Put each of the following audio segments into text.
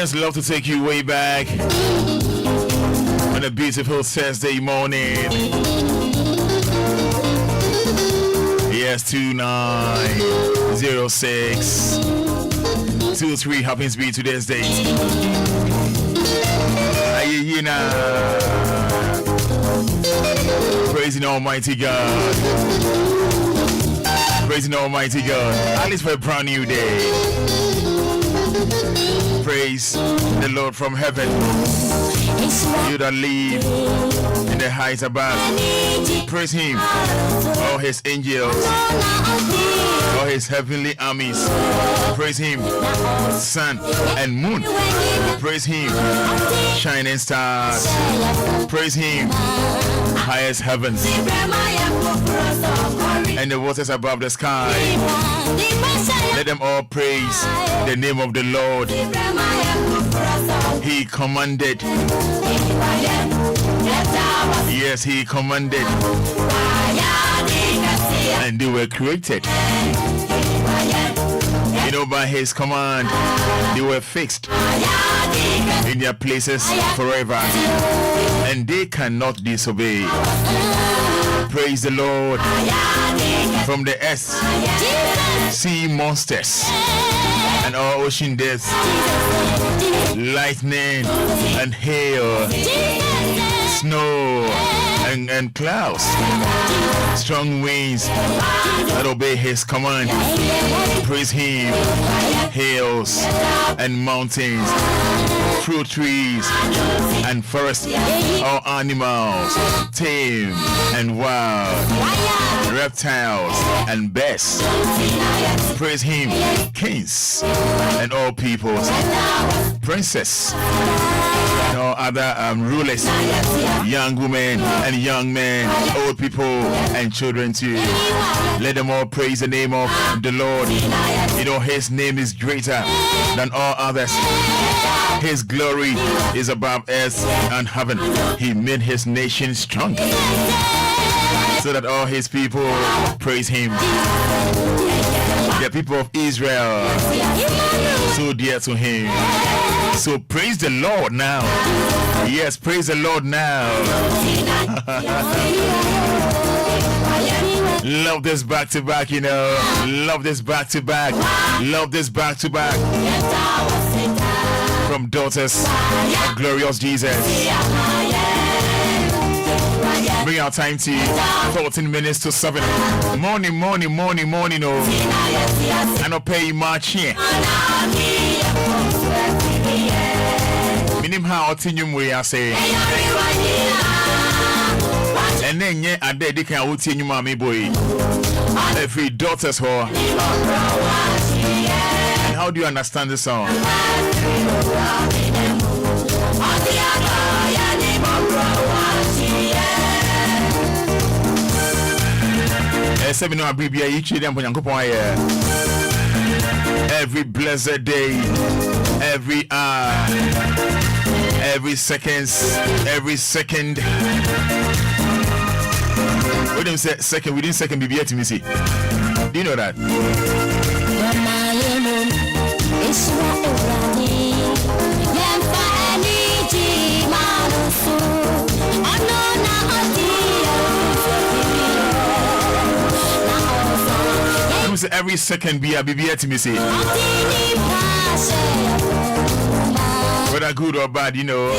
Yes, love to take you way back on a beautiful Thursday morning. Yes, 290623 happens to be today's date. Praising Almighty God. Praising Almighty God. At least for a brand new day. Praise the Lord from heaven. You that live in the heights above. Praise Him. All His angels. All His heavenly armies. Praise Him. Sun and moon. Praise Him. Shining stars. Praise Him. Highest heavens. And the waters above the sky. Let them all praise the name of the Lord. He commanded. Yes, He commanded. And they were created. You know, by His command, they were fixed in their places forever. And they cannot disobey. Praise the Lord. From the earth, sea monsters and all ocean depths, lightning and hail, snow and clouds, strong winds that obey His command. Praise Him. Hills and mountains, fruit trees and forests, all animals, tame and wild, reptiles and birds. Praise Him. Kings and all peoples, princes and all other rulers, young women and young men, old people and and children too. Let them all praise the name of the Lord. You know, his name is greater than all others. His glory is above earth and heaven. He made his nation strong so that all his people praise him. The people of Israel, so dear to him. So praise the Lord now. Yes, praise the Lord now. Love this back to back, you know. Love this back to back. Love this back to back. From daughters of glorious Jesus. Bring our time to 14 minutes to 7. Morning, oh. And I'll pay you much here. Minim how Tinium we are saying. And then, yeah, I did can out in you, mommy boy. Every daughter's whore. And how do you understand the song? Every blessed day, every hour, every second. We didn't say second, we didn't second BBA to me see. Do you know that? Every second be a BBA to me say. Whether good or bad, you know.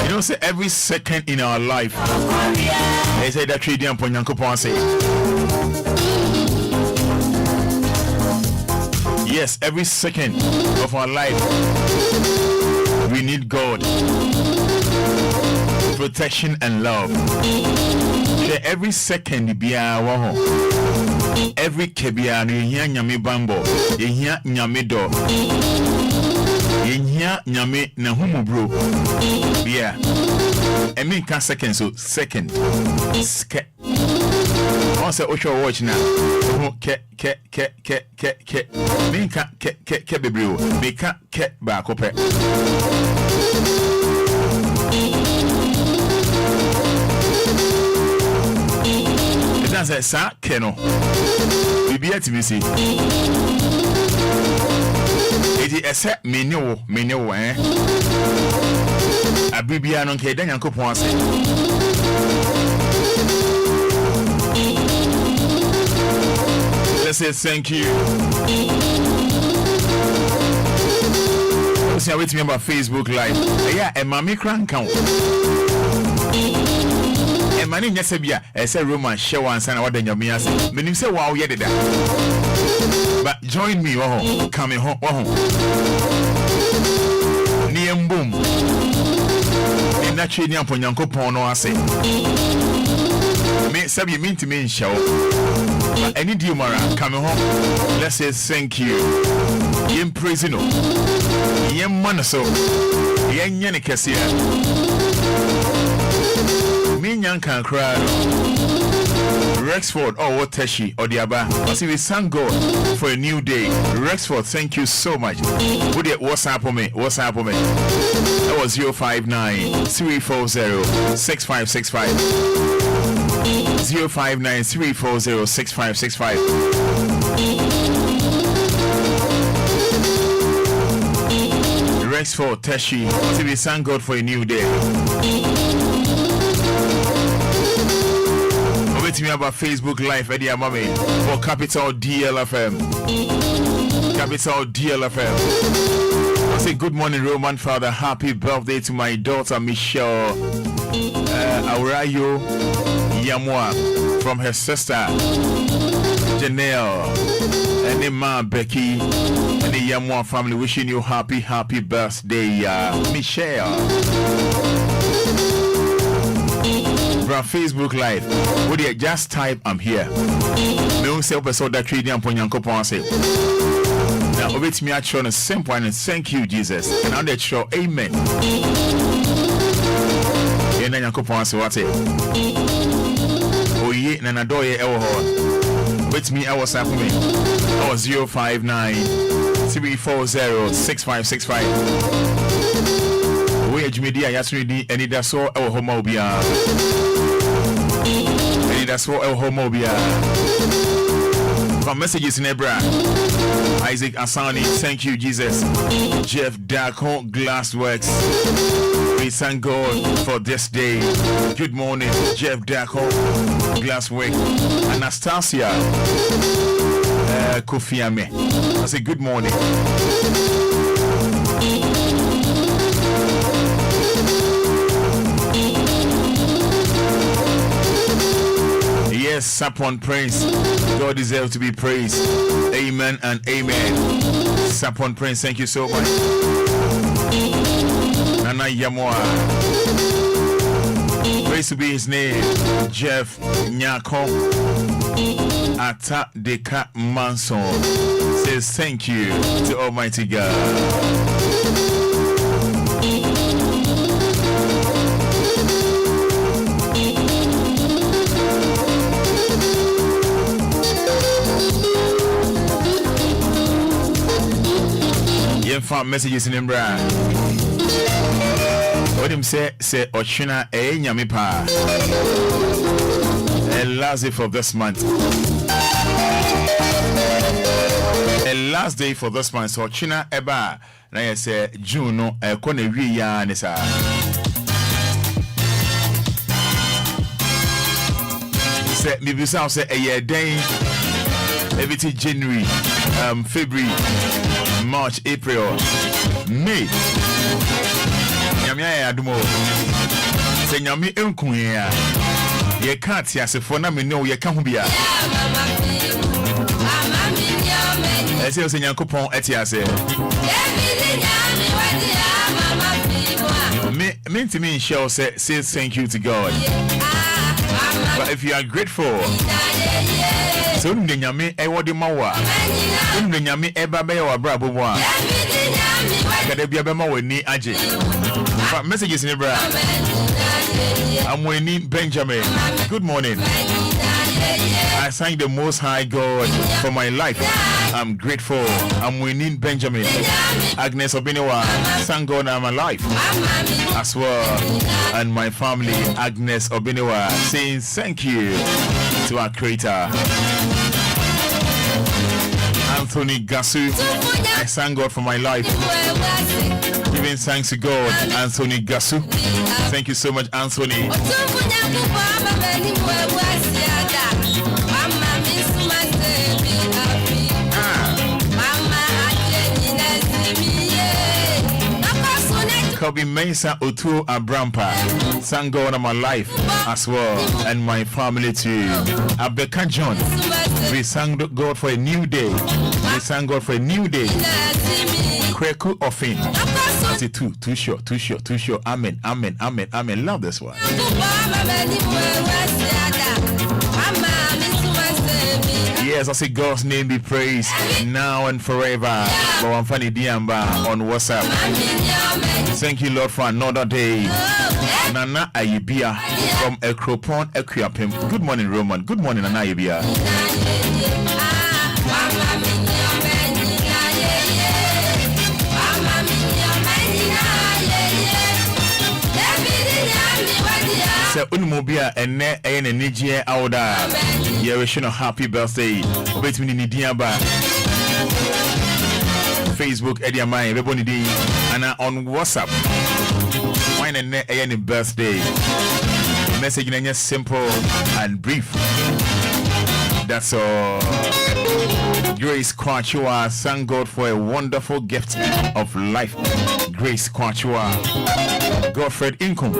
You know, say every second in our life. They say that trading upon Yankopon say. Yes, every second of our life we need God. Protection and love. Every second be a every kebia no hia nyame bambo ye hia nyame do ye hia nyame na humu bro bia e mean can second so second once o show watch na ke mean can ke bebro me ka ke ba ko pe that's a keno. Bibi at me see. It is a set menu, eh? A Bibia non K. Daniel Coupon. Let's say thank you. See, wait me about Facebook Live. Yeah, and Mammy Crank count. And my name Yasabia, as a Roman show and son of the Yamias. Meaning say, wow, yeah, but join me, oh, coming home, oh, Niam boom. In that chain, upon Yanko Pono, I say, may Sabi mean to me in show. Any Diomara coming home, let's say thank you. Yem prison, Yem Manaso, Yan Yanikasia. Minyan can cry. Rexford, oh, what Teshi, or Diaba. I see we thank God for a new day. Rexford, thank you so much. Would it WhatsApp me? WhatsApp me. That was 059 340 6565. 059 340 6565. Rexford, Teshi, I see we thank God for a new day. Me about Facebook Live Eddie Amame for Capital DLFM. Capital DLFM. I say good morning, Roman Father. Happy birthday to my daughter Michelle Aurayo Yamwa from her sister Janelle and the ma Becky and the Yamwa family. Wishing you happy birthday, Michelle. Facebook Live. Would you just type I'm here? Me say episode that trading upon Yankopon say. Now, obey me at the same point and thank you, Jesus. And on that show, amen. And then you can pass what it. Oh, yeah, and I do it. With me, I was up me. I was 059 340 6565. We are Media Yasri Anidaso Wɔhɔ Obia. Anidaso Wɔhɔ Obia. From messages in Ebra, Isaac Asani, thank you, Jesus. Jeff Darko, Glassworks. We thank God for this day. Good morning, Jeff Darko, Glassworks. Anastasia Kofiame. I say good morning. Yes, Sapon Prince. God deserves to be praised. Amen and amen. Sapon Prince, thank you so much. Nana Yamoa. Praise to be his name. Jeff Nyako Ata Deka Manson says thank you to Almighty God. Found messages in Embra. What him say Ochina Nyame pa. A last day for this month. A last day for this month. So Ochina Eba. Now you say June no kone wi ya nisa. Say me bisa say a year day. Everything January, February, March, April, May. Nyame adumo. Se nyame enku ya. Ye can't see as for na me know ye can ho bia. I say Nyankopon etiase. Me ntimi shall say thank you to God. But if you are grateful, so the nyame e wodi mawa. The nyame e ba be wa bra bobo a. Kada bia be ma wani age. But messages in bra. Amweni Benjamin. Good morning. I thank the Most High God for my life. I'm grateful. I'm winning Benjamin. Agnes Obinewa, thank God I'm alive as well. And my family, Agnes Obinewa, saying thank you to our Creator. Anthony Gasu, I thank God for my life. Giving thanks to God, Anthony Gasu. Thank you so much, Anthony. Kobe Mensa Otu Abrampa. Thank God on my life as well and my family too. Abeka John. We thank God for a new day. We thank God for a new day. Kweku Ofin. I say too short. Amen. Love this one. Yes, I say God's name be praised now and forever. On WhatsApp. Thank you, Lord, for another day. Nana Ayibia from Ekropon Equiapim. Good morning, Roman. Good morning, Nana Ayibia. So Unmobia and ne and Nigia Auda. You wish you a happy birthday. Wait me in Diaba. Facebook Eddie Amai, everybody day, and on WhatsApp. Wine and any birthday. Message in just simple and brief. That's all. Grace Kwachua, thank God for a wonderful gift of life. Grace Kwachua. Godfred Inkum.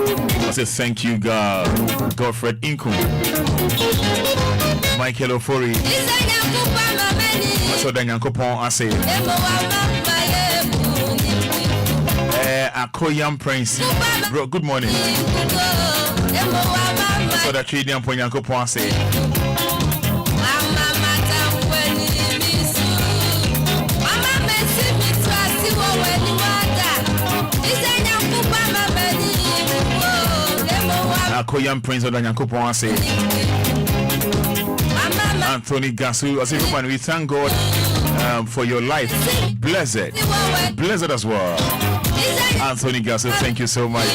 I say thank you, God. Godfred Inkum. Michael Ofori. So then Yankopon I say Akoyam Prince. Bro, good morning. So that trading upon Yankopon I say Koyam Prince of Nyankopon say Anthony Gasu, as everyone, we thank God for your life. Blessed as well. Anthony Gasu, thank you so much.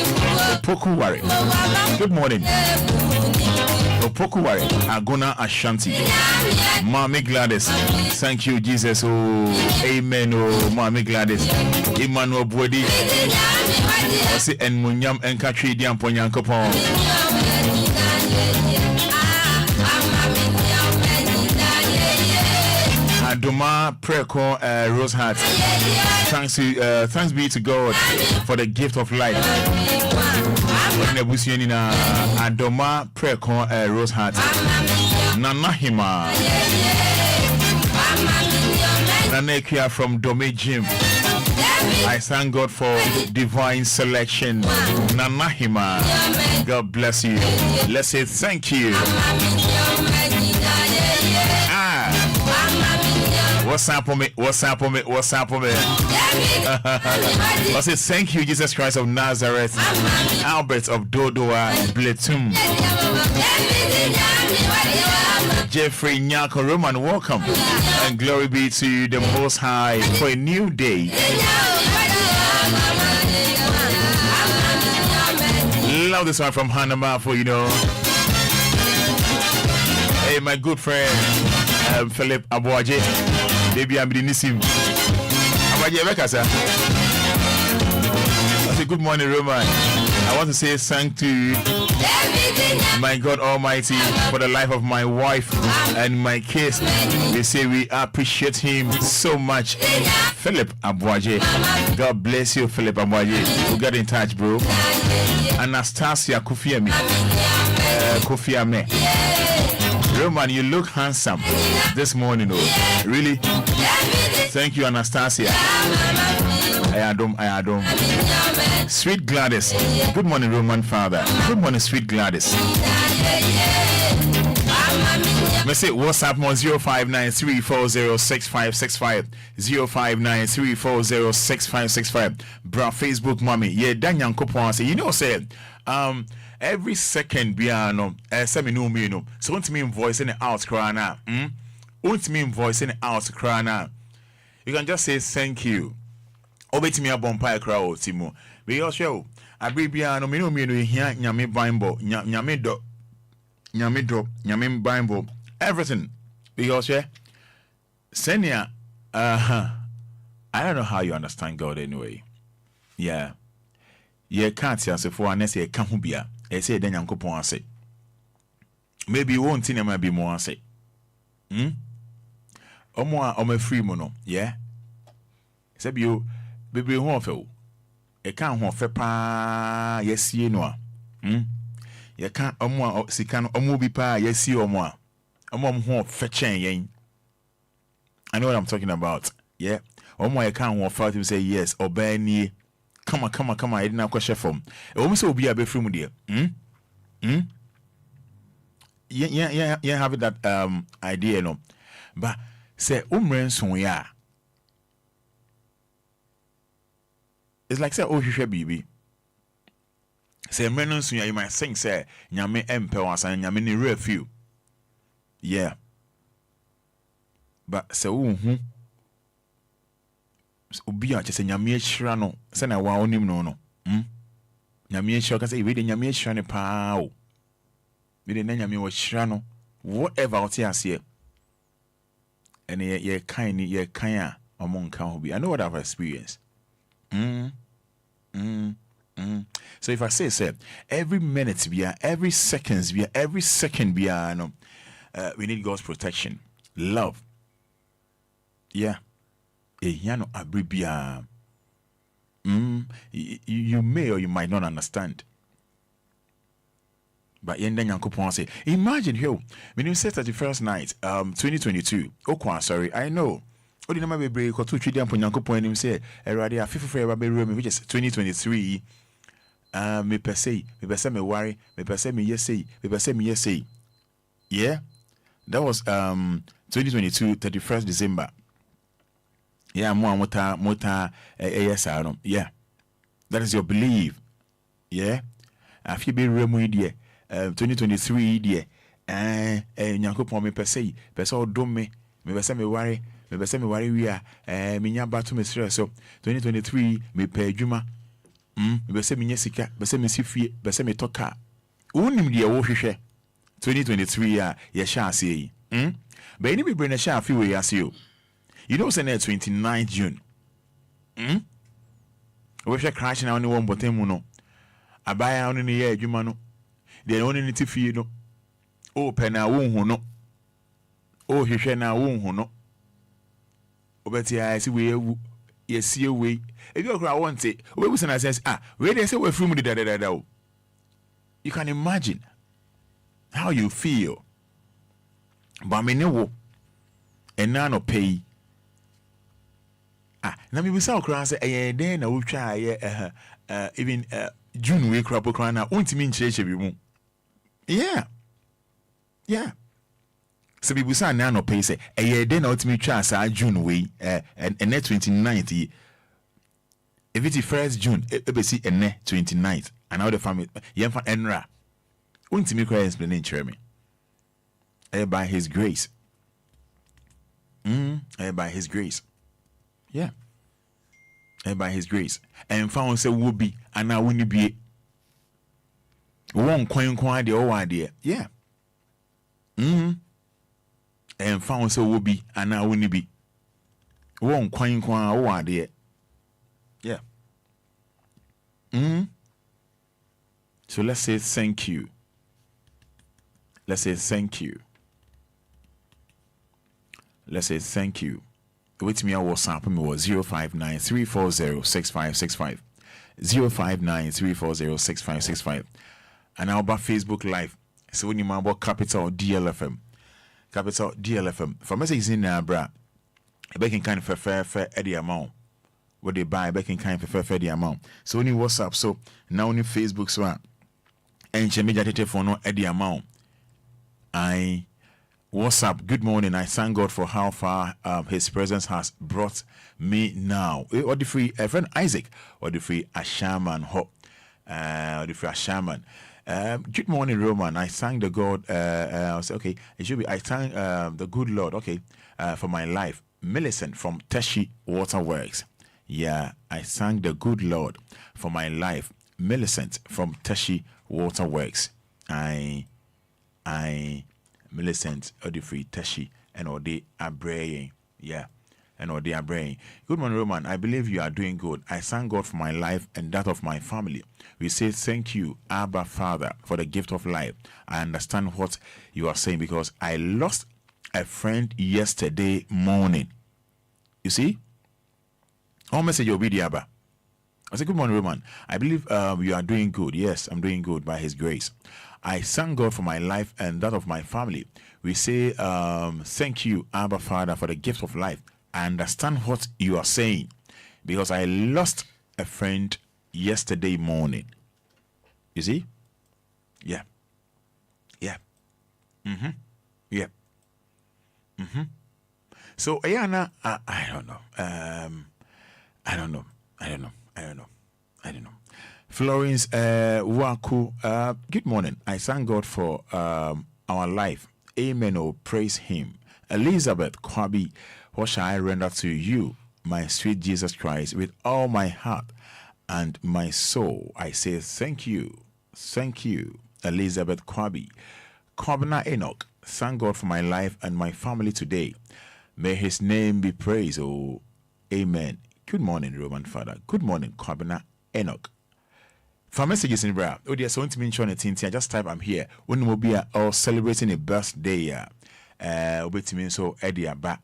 Opokuware, good morning. Opokuware, Agona Ashanti, Mami Gladys, thank you, Jesus. Oh, amen. Oh, Mami Gladys, Emmanuel Bodi, Osi en Munyam en Katri Diampo Nyankopon. Adoma prayer call Rose Heart. Thanks be to God for the gift of life. Adoma prayer call Rose Heart. Nanahima. Nanekia from Dome Gym. I thank God for divine selection. Nanahima. God bless you. Let's say thank you. What's up for me? I say thank you, Jesus Christ of Nazareth, Albert of Dodoa, Bletum, Jeffrey Nyako Roman, welcome, and glory be to the Most High for a new day. Love this one from Hanama for Hey, my good friend Philip Abuaje. Baby, I'm the Nissim. I say good morning, Roman. I want to say thank to my God Almighty for the life of my wife and my kids. They say we appreciate him so much. Philip Abuaje. God bless you, Philip Abuaje. We'll get in touch, bro. Anastasia Kofiame. Roman, you look handsome this morning. Oh, really? Thank you, Anastasia. I adore. Sweet Gladys. Good morning, Roman father. Good morning, sweet Gladys. Let's say WhatsApp more 0593406565 0593406565. Bra Facebook mommy. Yeah, Daniel Kopon say say every second piano me no so want me voicing it out crana want me voicing it out crana you can just say thank you obeti me abompa crowd timo we all show abri piano me no here nyame bible nyame bible everything because senia I don't know how you understand God anyway. Yeah can't say for unless you can't be I say then Yankopon say. Maybe you won't think there be more say. Omo free mono, yeah. Say you baby who feel. E can't ho fe pa yes ye no. You can't omo sikan omo bi pa yes ye omo. Omo ho fe chen yen. I know what I'm talking about. Yeah. Omo you can't ho fa him say yes obey ni. Come on. I didn't have question from. Almost Obia be free there. Yeah, have that idea, no. But say umren ya. It's like say baby. Say umren sonya you might think say nyame empe wansan nyame ni refu. Yeah. But say Obia just say nyame ehira no say na wa onim no nyame ehira ka say we de nyame ehira ne pa o we de nyame wo ehira no whatever what you say and ye kind a among kan ho bi. I know what I've experienced. So if I say every minute every second no we need God's protection, love. Yeah. You may or you might not understand. But say, imagine here when you said 31st night 2022 sorry I know odi na be break or 2 3 diampo Nyankopon him say erade afefefo be room which is 2023 me per se me worry me per se me yes say yeah that was 2022 31st December. Yeah, mota yeah, that is your belief. Yeah, if you be removed here, 2023 dear nyankopon me pese odom me pese me worry we are me nya bato me sere so 2023 me pa adwuma me pese me nya sika pese me sifie pese me toka wonim de wo hwehwe 2023 ye sha ase yi but any be na sha afi we ase o you know say na 29 June we hwe crash na oni won botem mu no abaya oni ne ye adwuma no de oni ne tifie no o pe na wo hu no o hwehwe na wo hu no obeti si we ewu yesie we ebi okra want it we busa na sense we dey say we free mu da o. You can imagine how you feel but me ne wo ena no pay na me bisa okra say den na wo twa even June we crap okra na untimi ncheche bi mu yeah so people say na no pay say den na ultimate twa sa June we and 29th if it is 1st June be see 29th and now the family yemfa enra untimi cry explain chere me by his grace by his grace by his grace and found say will be and now woni be won kwan de o ade and found say will be and now woni be won kwan o ade so let's say thank you. Let's say thank you. Wait me, I WhatsApp me was 059-340-6565. 059-340-6565. And now about Facebook Live. So when you about Capital DLFM. Capital DLFM. For messages in bra, back in kind of fair Eddie amount. What they buy back in kind of fair the amount. So when you WhatsApp, so now on Facebook, so and she made for no Eddie amount. What's up? Good morning. I thank God for how far His presence has brought me now. Or the free friend Isaac, or the free Ashaman Ho, or the free Ashaman. Good morning, Roman. I thank the God. I say, okay, it should be. I thank the good Lord. Okay, for my life. Millicent from Teshi Waterworks. Yeah, I thank the good Lord for my life. Millicent from Teshi Waterworks. Millicent Odifree Teshi and Ode Abreye. And Ode Abreye. Good morning, Roman. I believe you are doing good. I thank God for my life and that of my family. We say thank you, Abba Father, for the gift of life. I understand what you are saying because I lost a friend yesterday morning. You see? All message will be the Abba. I said, good morning, Roman. I believe you are doing good. Yes, I'm doing good by His grace. I thank God for my life and that of my family. We say, thank you, Abba Father, for the gift of life. I understand what you are saying because I lost a friend yesterday morning. You see? Yeah. So, Ayana, I don't know. I don't know. Florence Waku, good morning. I thank God for our life. Amen. Oh, praise Him. Elizabeth Kwabi, what shall I render to you, my sweet Jesus Christ, with all my heart and my soul? I say thank you. Thank you, Elizabeth Kwabi. Kwabena Enoch, thank God for my life and my family today. May His name be praised. Oh, amen. Good morning, Roman Father. Good morning, Kwabena Enoch. For messages in bra, oh dear, so want to mention it. I just type I'm here. When Obia all celebrating a birthday, wait me so Eddie Abba,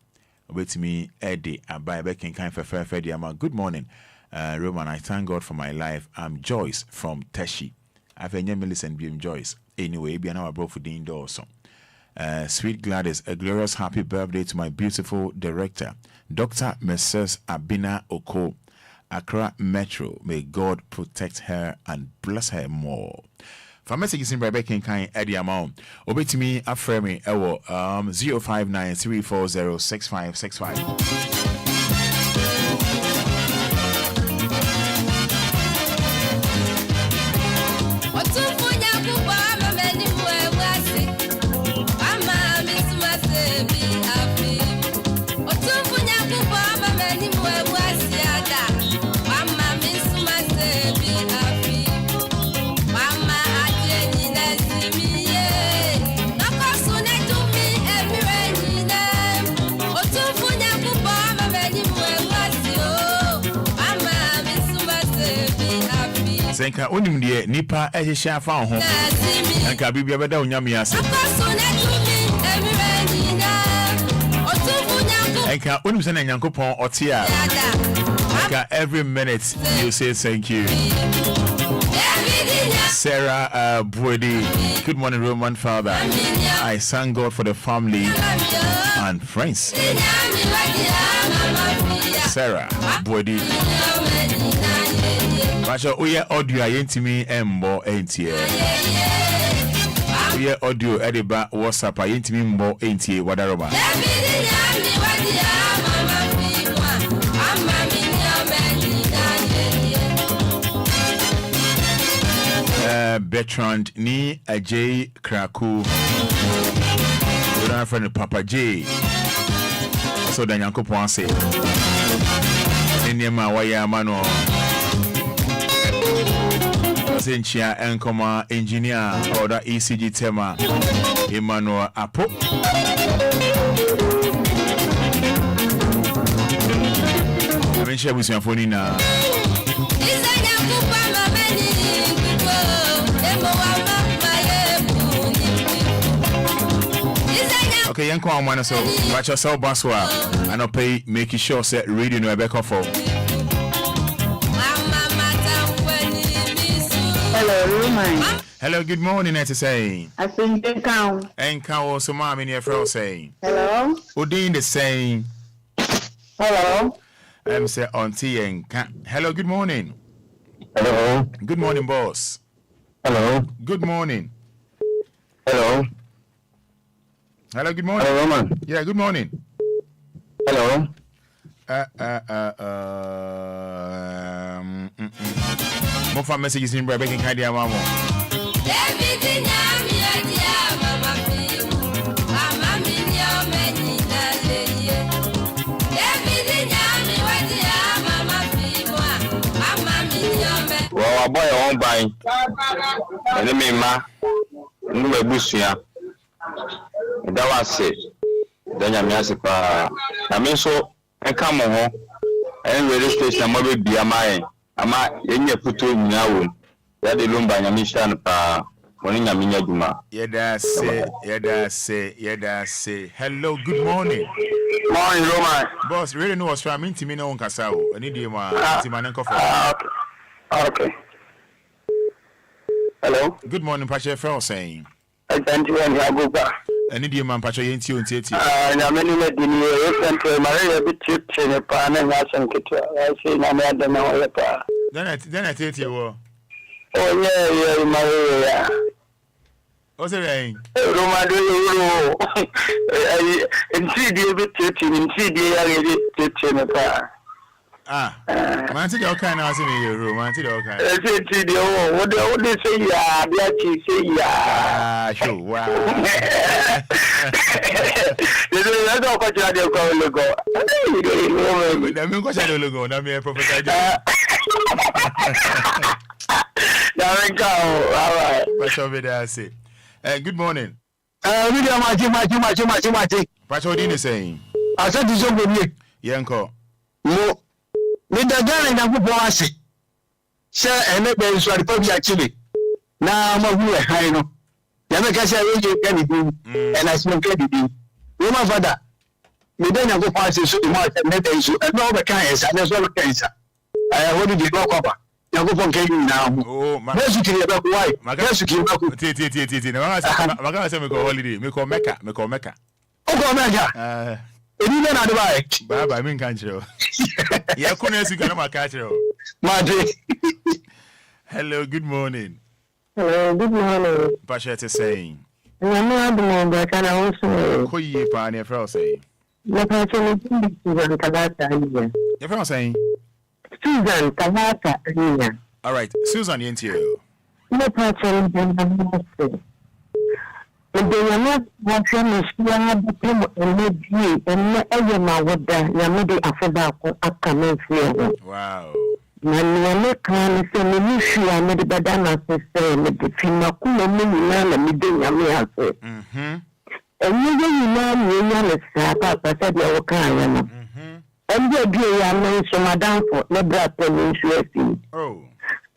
wait me Eddie Abba, back in kind for fair Ama. Good morning, Roman. I thank God for my life. I'm Joyce from Teshi. I've a Millicent being Joyce. Anyway, be an hour bro for the indoor song. Sweet Gladys, a glorious happy birthday to my beautiful director, Dr. Mrs. Abina Oko. Accra Metro, may God protect her and bless her more. For messages in Rebecca kind Eddie amount, obey to me affirm me 059-340-6565. Senka onim de nipa ehihia fa ho. Enka bibia beda onyame ase. Enka onim se na Nyankopon otia. Enka every minute you say thank you. Sarah Boydie, good morning, Roman Father. I thank God for the family and friends. Sarah Boydie. Basho, we are audio ayentimi embo entie. We are audio ediba WhatsApp ayentimi mbo entie wadaroba. Bertrand ni Ajay Kraku. Your friend Papa J. So the Yankopon say. Enyema waya mano. Senchia Enkoma engineer or the ECG tema. Emmanuel Apo. I mean, share with your phone now. Okay, young man, so watch yourself, Baswa. I don't pay, making sure that reading no back off. Hello, Roman. Hello, good morning, I say. I think you count. And count so mom in your friend saying. Hello. Udin the same. Hello. I'm say auntie and hello, good morning. Hello. Good morning, boss. Hello. Good morning. Hello. Hello, good morning. Hello, Roman. Yeah, good morning. Hello. More for messages in breaking idea, mama. Well, boy, I won't buy. And the ma, no bushia. That was it. Then I'm Yasipa. I mean, so I come home and radio station. I'm going to be a mine. I'm in your put in now. That the Lumba and Mission morning. I'm in your Juma. Yeah, that's it. Hello, good morning. Morning, Roman. Boss, really know what's from me to me no one casao. I need you, man. Okay. Hello. Good morning, Pacha Frau saying. I thank you and Yabuba. I need you, man, Pacha Yenti on Titi. I'm in the Dinner, Maria, bit chip, in a pan and has some kitchen. I say, I'm at the now. Then I tell you. Oh, yeah, Maria. What's it saying? Romado, in 3 days, bit chip, in 3 days, I did chip in a pan. Man, see the kind of room. Man, see the kind. I said, what they say, yeah, they actually say, yeah. Sure, wow. That's all what you go. Let me go to the logo. Let me professor. Now, all right. What's over there? Say, good morning. William, Pacho, what are you saying? I said, this is good. Yanko. No. With the Ghanaian and Bossy. Sir, and maybe it's what the actually. Now, I'm a high no. Yamaka said, you can do, and I smoke anything. Woman, Fada. We don't have to pass it so much and maybe issue, and no other kinds, and there's no cancer. I already did rock over. You go from Kenya now. Oh, my God, why? My God, you keep up with Titi. My God, say, make a holiday, make a Mecca. Oh, Mecca. Even at the bike. Bye, I mean, can't you? Yeah, couldn't see my catcher. Hello, good morning. Hello, good morning. Pasha is saying. I'm not the one, but I also. Who you pioneer for saying? The person is Susan Tabata here. Your friend saying? Susan Tabata here. All right, Susan, into you. The person is the was a wow. Nanyame kan se me nishi amede badana se me de fina kuma me nyina me de nyame ase. Enye nyina me nyane sa papa se de o kan ya no. Enye bi ya me so madam for le bra pe me nsu afi. Oh.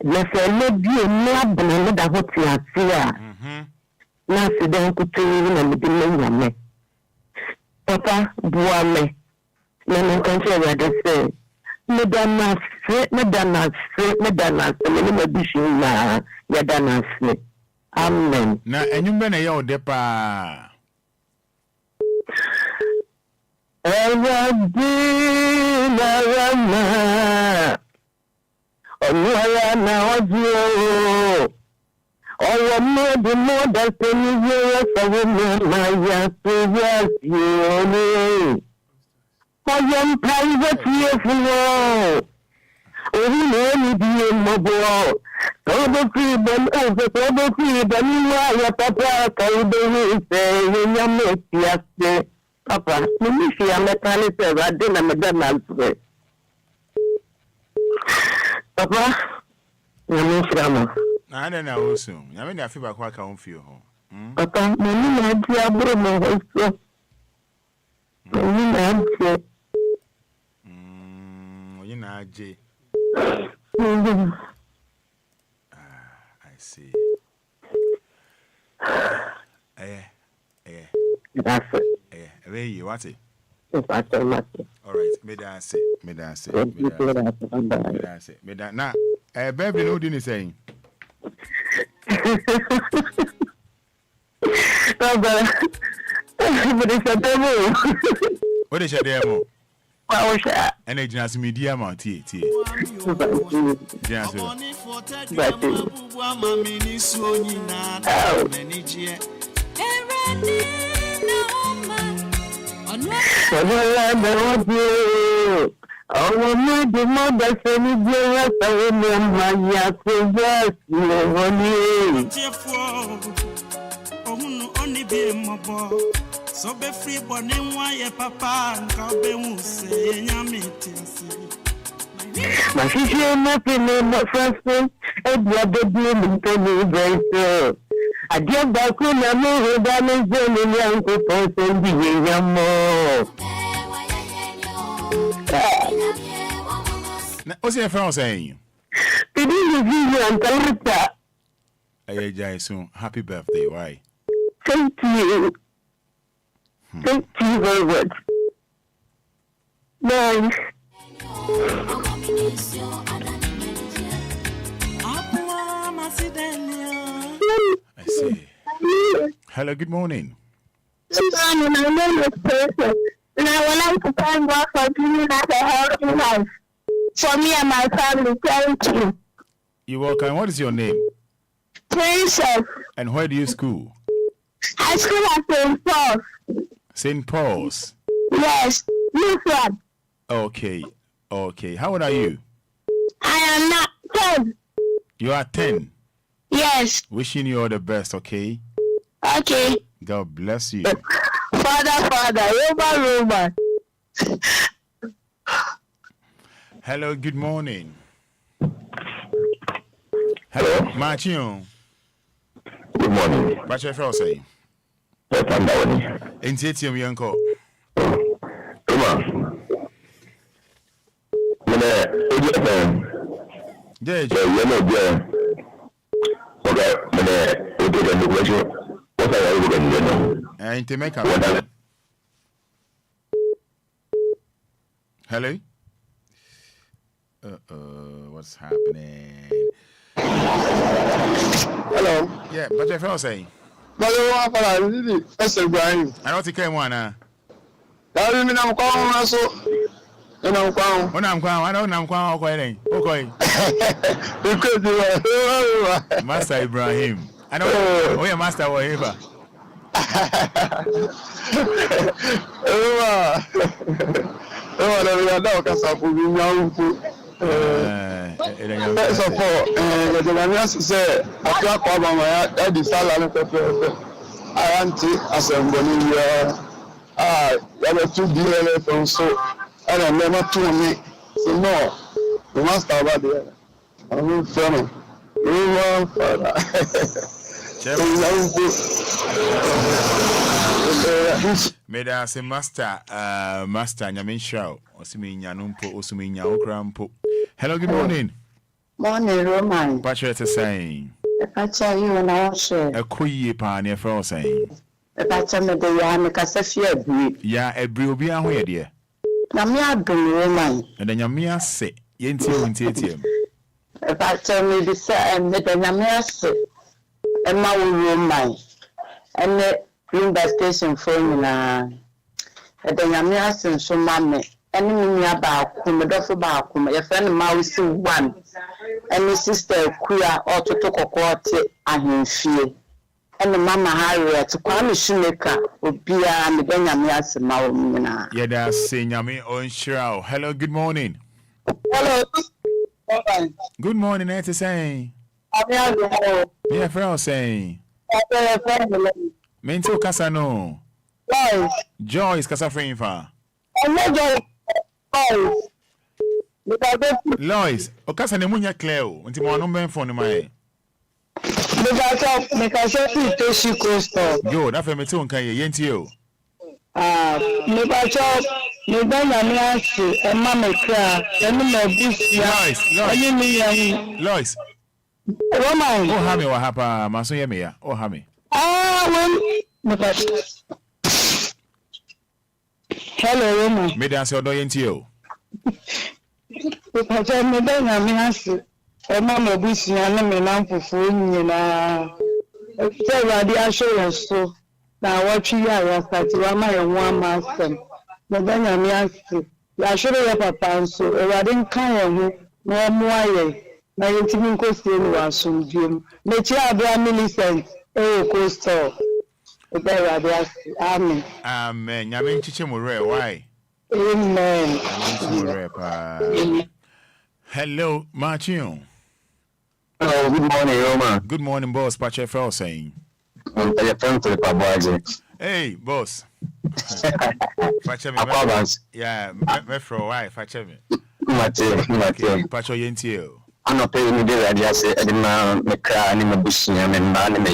let's say maybe a more than what you are here. Now, sit down to the Papa, Boame, no country where they say, Madame, Amen. Now, and you may know depa. Oh, the mother thing is a woman, my previous year. I am private here for only be in my boy. Over freedom, over freedom, you are papa, say, Papa, Ministry, I'm a mechanic, I didn't Papa, I'm I don't know soon. I mean, I feel like I can't feel home. Papa, my Jay. I see. That's it. Hey, what's it? All right, me dance it. Now, baby, no dinner saying. What is your demo? And it just media mount tea. Oh, my mother said, "You only be my boy. So be free, but then why papa and Kabe say, my sister, nothing, my first, and the other blooming to me, very I get back when I know that I'm going young person, the young more. What's your friend saying? Did you give you a Hey, Jason, happy birthday, why? Thank you. Thank you very much. Bye. I see. Hello, good morning. Good morning, my name is Person, and I would like to thank God for giving us a healthy life. For me and my family, thank you. You're welcome. What is your name? Princess. And where do you school? I school at St. Paul's. St. Paul's? Yes, this one. Okay. How old are you? I am not 10. You are 10? Yes. Wishing you all the best, okay? Okay. God bless you. Father, Roma. Hello, good morning. Hello, Marchio. Good morning. What's your friend say? Yes, I'm down. In Titium, your uncle. Come on. Did you know, okay, the question. What are you going to do? And to make a hello? What's happening? Hello. Yeah, but your friend say? But you want to that's Ibrahim. I don't think one. I mean, I'm calling so. And I'm calling. When I'm calling, I don't know I'm calling. Okay. Because Master Ibrahim. I know. Oh, yeah, Master whatever. First of all, the Ghanaians say, after Kwabama, that is salary for I anti-assembly. There were 2 DLFM, so I don't never told me. So, no, we must have about there. I'm not funny. Meda say master Nyamin Shao Osimi Nyanumpo Osimi Nyaokrampo. Hello, good morning. Morning, Roman. Patrick is saying. Pacha, you and I share. A queer pioneer for saying. Pacha, me the Yana Casafia. Ya, a Obia, where dear. Namia bring Roman. And then Yamia say, Yenti and Titium. Pacha, me the same, the Namia say, and my Roman. And the Lumba station phone, and the Namia sent so mammy. And me about Kumadofa Bakum, your friend Mouse one. And my sister queer or to talk a quarter and him fear. And the Mama Harriet to Kwame Shoemaker, Obia, and the Benyamin Maumina. Yada saying Yami on Shroud. Hello, good morning. Hello. Good morning, Nancy saying. Yeah, Frau saying. Mento Casano. Joyce Casafrinfa. Lois, Ocasa Nemunia Cleo, until one number for my. Make a short to coastal. Good, after me too, can you yentio? Make a short, you don't and Mamma cry, and Lois. Roman. Oh, Hammy, what happened, Masoyamia, oh, Hammy. Hello, Roman. Made answer no yentio. Because I'm a Benyamin, and Mamma Bush, and I'm a lamp for phone, the assurance. So now, what you are, my one master. The Benyamin, I should have a pound, so I didn't come no more. My intimate question was soon, Jim. Make you have a Millicent, coastal. Amen. Amen. Yamin Chichimure, why? Amen. Hello, Martin. Hello, good morning, Roma. Good morning, boss. Patrick Fell saying. Hey, boss. Yeah, Metro, why? Patrick. Patrick Yentio. I'm not paying the radius, and now the car and my bush, and man,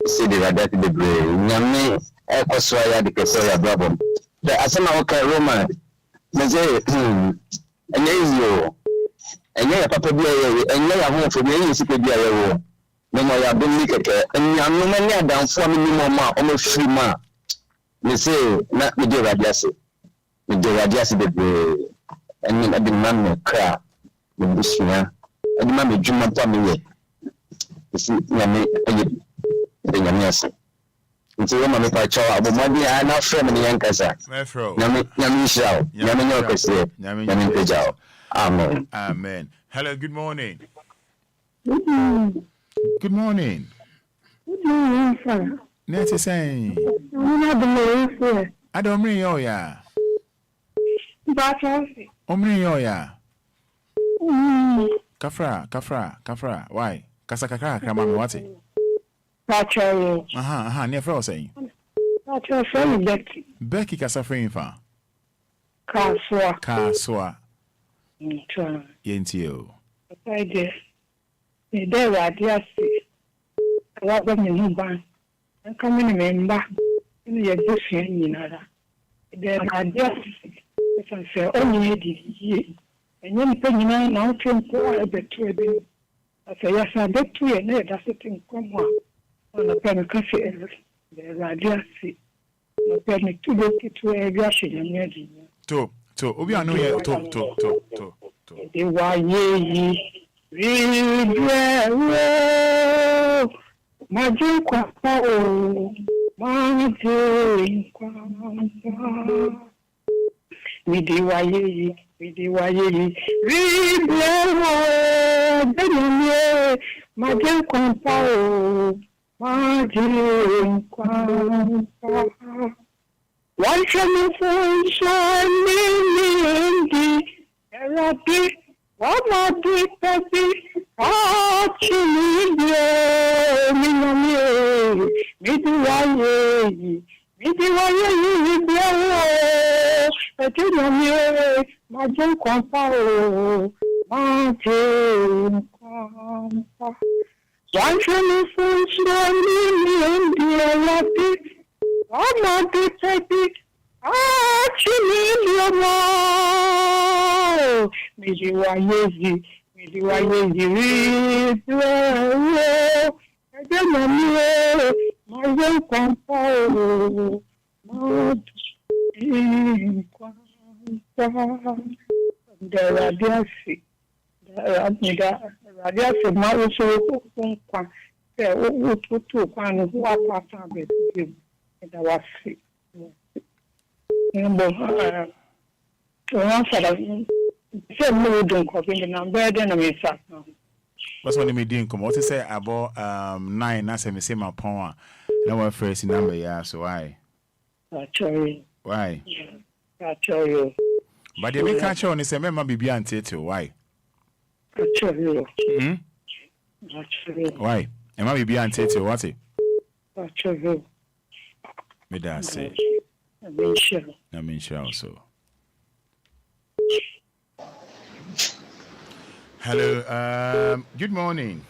see the radiator the gray. Yammy, Equaswaya, the Casoya problem. The Asana Roma, Mazay, and you. And yeah, Papa, and yeah, home for me, you see, no more, I've been naked, and you are no man down for me, no almost 3 months. They say, not with the radius, the gray, and I didn't man cry with this year, and mammy, Juma Tommy. You see, Yammy, Yammy, until Roma make a child, but maybe I not family and Casa. Yammy shall, Yammy, Yammy Pejao. Amen. Amen. Hello, good morning. Good morning. Good morning. Good morning, sir. Nancy saying. I don't mean yo ya. Omri yo ya. Kafra. Why? Kasakaka, Kramami, what's it? Near Fro saying. Becky Casafrin fa. Kaswa. Yentio. I did. There are just what when you ban and come in member in the existing, you know. There are just only ye and young penny now to pour a bit to a bit. I say, yes, I bet to a net, that's a thing come on a pen of coffee. There are just no penny to look to a rushing and ready. To Obia no ye to. They were ye. Regret, my dear Quapo, my dear Quapo. Midiwaye, regret, my dear Quapo, my dear Quapo. One from sunshine in the Arabic. What my deep baby, actually, You are you, I don't know, my young company, the radiasi, radiasi, my so one, two, one who are part of it, and I was sick. What's one me doing? Come, what to say about 9? That's a missing my power. No one first number, yeah. So why? Why? But the big catch on is a member be anti. Why? Why? Am I be anti? What it? Me that say. I mean, sure also. Hello, good morning.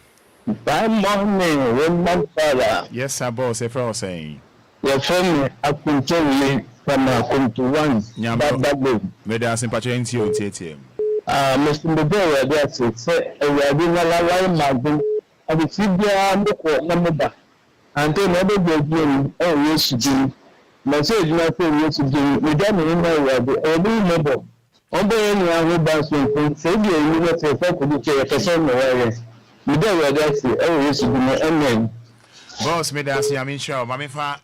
Good morning, woman Fada. Yes, sir, boss. If I was saying, your friend, I can tell you from come to one. Me da sympathy into you, TTM. Mr. Obia, that's it. Say, we are doing a lot of margin. I will see the number. And then never go again. Oh, yes, you do. Message nothing, yes, you do. We don't know the every member. Obe any bounce when say the you say for the person no worries. We don't that's it. Oh yes, you know amen. Boss me da say I mean sure. Mama fa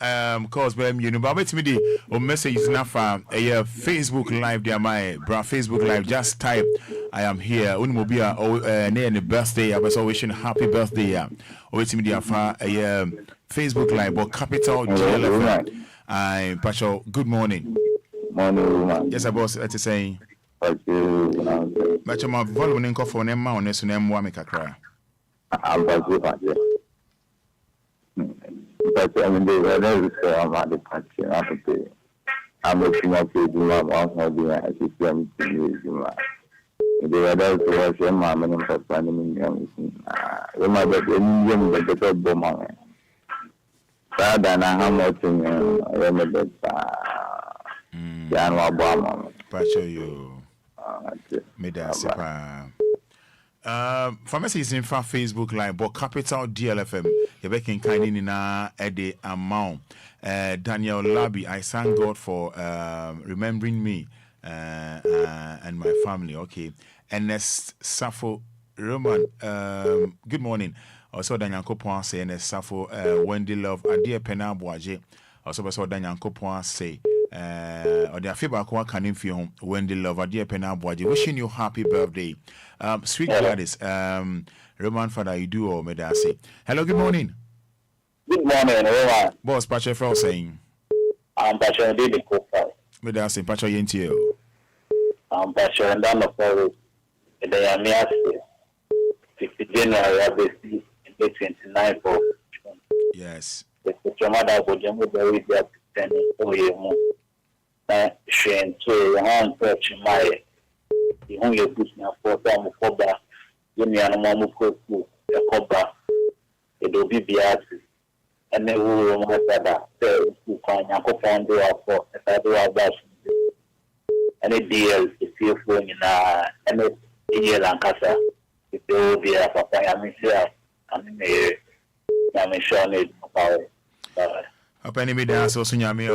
cause blame you know but wait me the message is na fa Facebook live there my bra Facebook live just type I am here. Obia near the birthday I was wishing happy birthday yeah. Wait me the fa Facebook live but capital DLFM. I Pacho good morning. Morning. Yes, boss at saying but my volume in for an amount on this name Wamikakra. I'm but I mean, they were never say about the country. I'm looking at the I see them to use they were there to watch them, mamma, and papa, and you might get any young better bomber. Fada, and I have nothing, remember, Jan Obama. Pacho, you. Medasipa. Pharmacy is in fact Facebook Live, but capital DLFM. You're making kind in a day amount. Daniel Labi, I thank God for remembering me and my family. Okay. Ernest Safo Roman, good morning. Also, Daniel Kopon say Ernest Safo, Wendy Love, Adia Pena Boaje. Also, Daniel Kopon say. Or the feedback one can film when the love dear Pena Boy wishing you happy birthday. Sweet Gladys, Roman Fada, you do or may I say. Hello, good morning. Good morning, Roman. Boss Pacha Frau saying. I'm Pacha and David Copa. May I say Pacha Yentio. I'm Pacha and Dan of Forest. And they are near 50 January, 29 for. Yes. The mother would jump very deep. Shane to hand touch my the only bush now for them cobra, Yumi and Mamu Koku, a cobra, it will be beads, and they will remember who can Yakopon do our for if I do our best. And it deals if you're going in and it's in Lancaster, if there will be a papa, I'm sure, I'm sure need power. Open me down so soon yami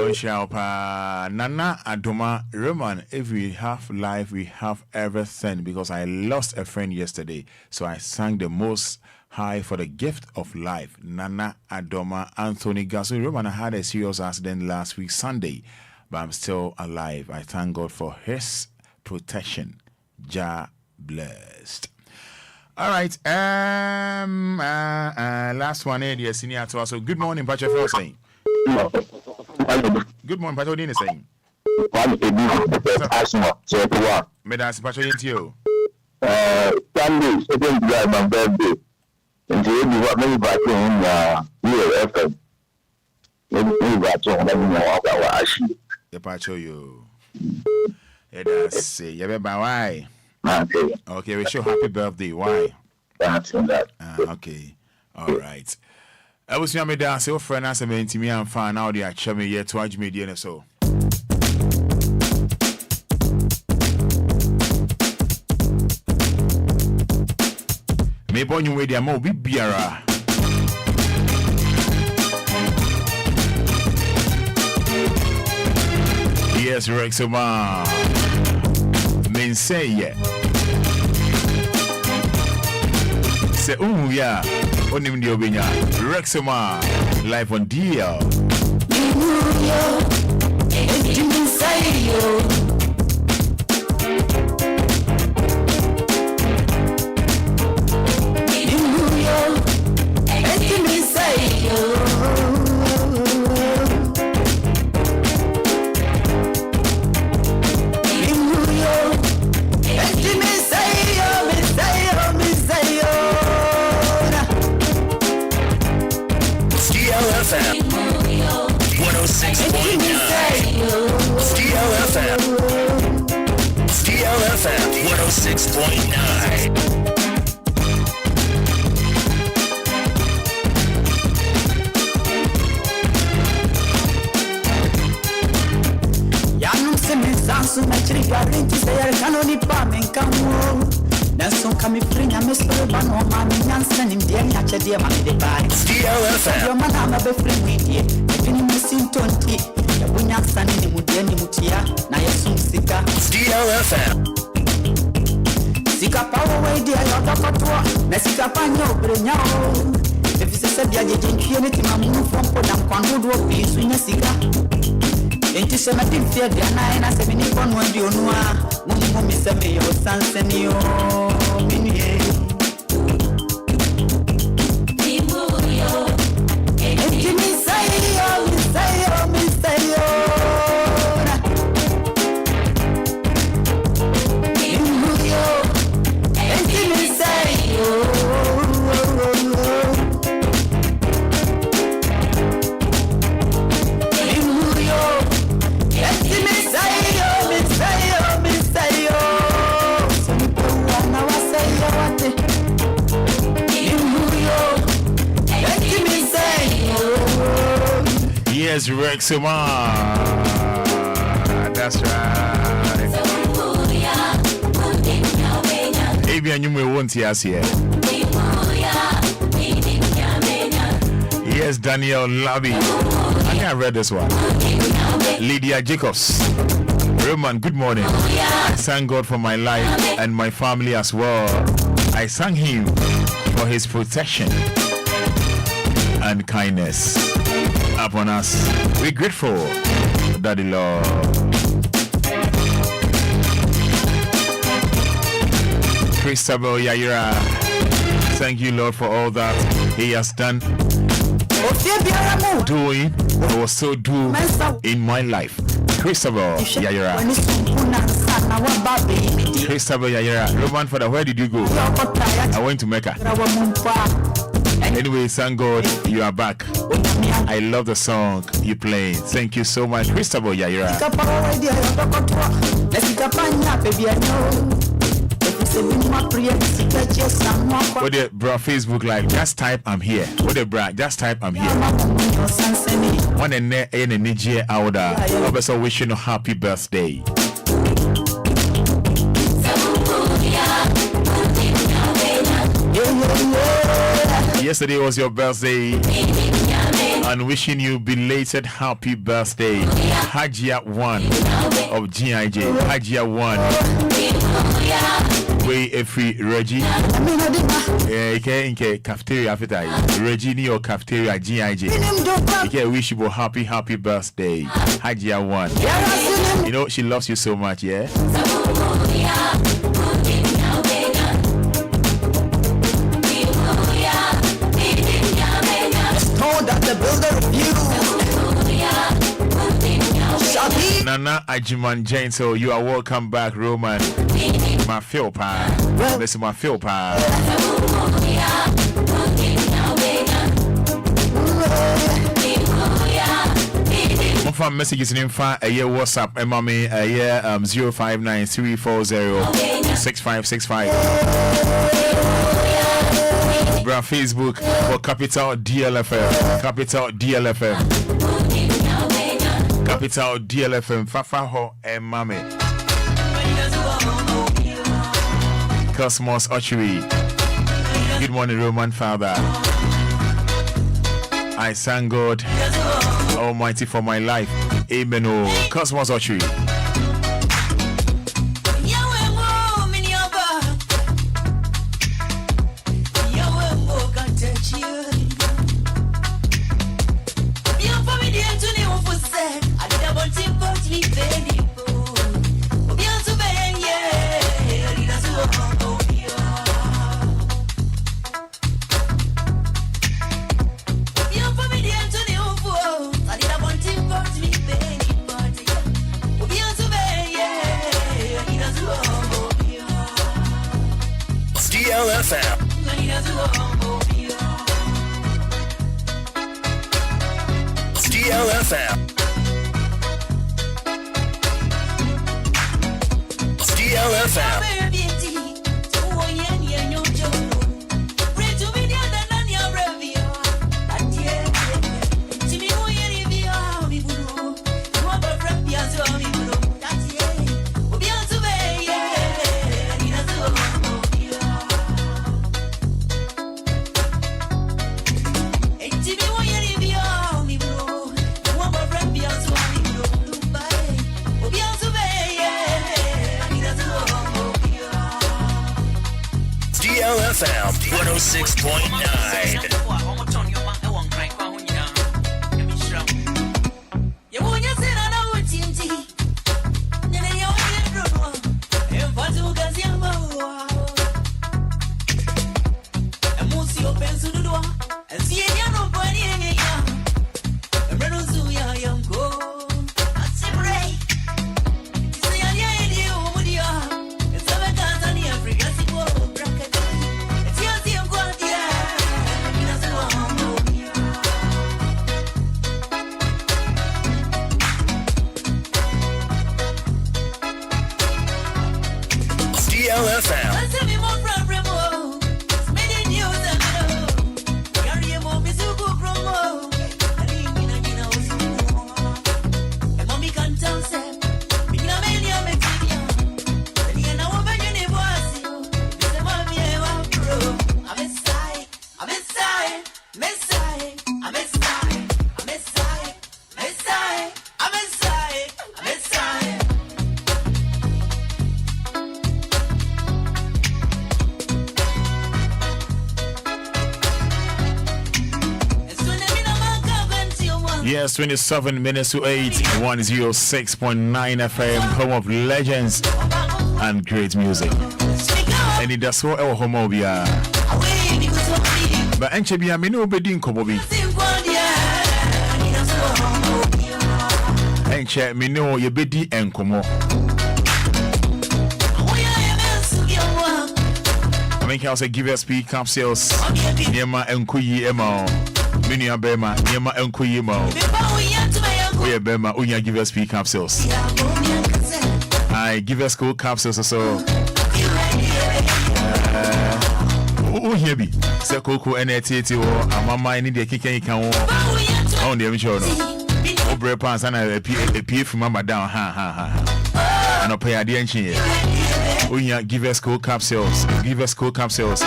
pa Nana Adoma Roman. If we have life, we have everything because I lost a friend yesterday. So I sang the most high for the gift of life. Nana Adoma Anthony Gasu Roman. I had a serious accident last week Sunday, but I'm still alive. I thank God for his protection. Jah blessed. All right. Last one here, senior to us. So good morning, Pacha Frosting. Good morning, Pacho. What are you saying? Medas Pacho into you. Sunday, second July, my birthday. And you what many back in DLFM. Maybe back on let me know about Ashi. The Pacho you. Let's say, you remember why? Okay, we show happy birthday. Why? Okay. All right. I was young, I say, friend, I said, me and fan out there, chummy yet to watch me, dear, so. Me born you with the mo be biara. Yes, Rexoma. Men say yeah. Say yeah. Onim di obinya. Rexoma live on DL. DLFM 106.9. Yanum semensansu machiri garinti sayar kanoni pa menkamu. Nanson kami frinya mesoro bano mami nyansa nimdia nyache dia mami de bai. DLFM. Yo mana ma be friend media. Fini musintonti. Ya bunyansa ni mudia ni mutia na yesum sika. DLFM. Sika pawo we dia yo dokotwa. Na sika panyo brenya o. Efise se bia jeje ntwie ne timamu fompo dam kwanhodo opi sunya sika. Enti se ma tim fie dia na ina se bini kono andi onua. Mumu mi se me yo sanseni yo minie. Enti mi say yo. Enti mi say yo. Yes, Rexoma. That's right. Maybe I knew we won't see us here. Yes, Daniel Labi. I think I read this one. Lydia Jacobs. Roman, good morning. I thank God for my life and my family as well. I thank Him for His protection and kindness upon us. We're grateful, Daddy Lord. Christabel Yaira, thank you, Lord, for all that He has done, doing, or will still do in my life. Christabel Yaira. Christabel Yaira. Roman Fada, where did you go? I went to Mecca. Anyway, thank God you are back. I love the song you played. Thank you so much, Christabel Yaira. What the bro Facebook Live? Just type I'm here. What the bro? Just type I'm here. One and Nigeria out there. Also wishing you a happy birthday. Yesterday was your birthday, and wishing you belated happy birthday. Hajia 1 of GIJ. Hajia 1. Way every Reggie. Okay, cafeteria after Reggie ni your cafeteria GIJ. Okay, wish you a happy birthday. Hajia 1. You know she loves you so much, yeah? Nana Ajiman Jane, so you are welcome back, Roman. My feel pa. This is my feel pa. From messages in fa a year WhatsApp and mommy a year 0593406565. Bra Facebook for Capital DLFM. Capital DLFM. Capital DLFM. Fafaho and Mame. Cosmos Archery. Good morning, Roman Father. I thank God Almighty for my life. Amen. Oh, Cosmos Archery. DLFM. DLFM. DLFM. DLFM 106.9. Yes, 27 minutes to 8, 106.9 FM, home of legends and great music. Anidaso Wɔhɔ Obia. But Enchebia, me no bedin kobobi. Enche, me no ye bedi enkomo. I mean, can say give us speed capsules. Niema Enquiries emo. Minia Bema, Niema Enquiries mo. We Bema, unya give us speed capsules. I give us cool capsules so. Oh, here be. Say Coco NATT or Amama in the kicking can on the emission. Obre pants and a PF from Mama down. Ha. And a pay a DNC. Unya give us cool capsules. Give us cool capsules.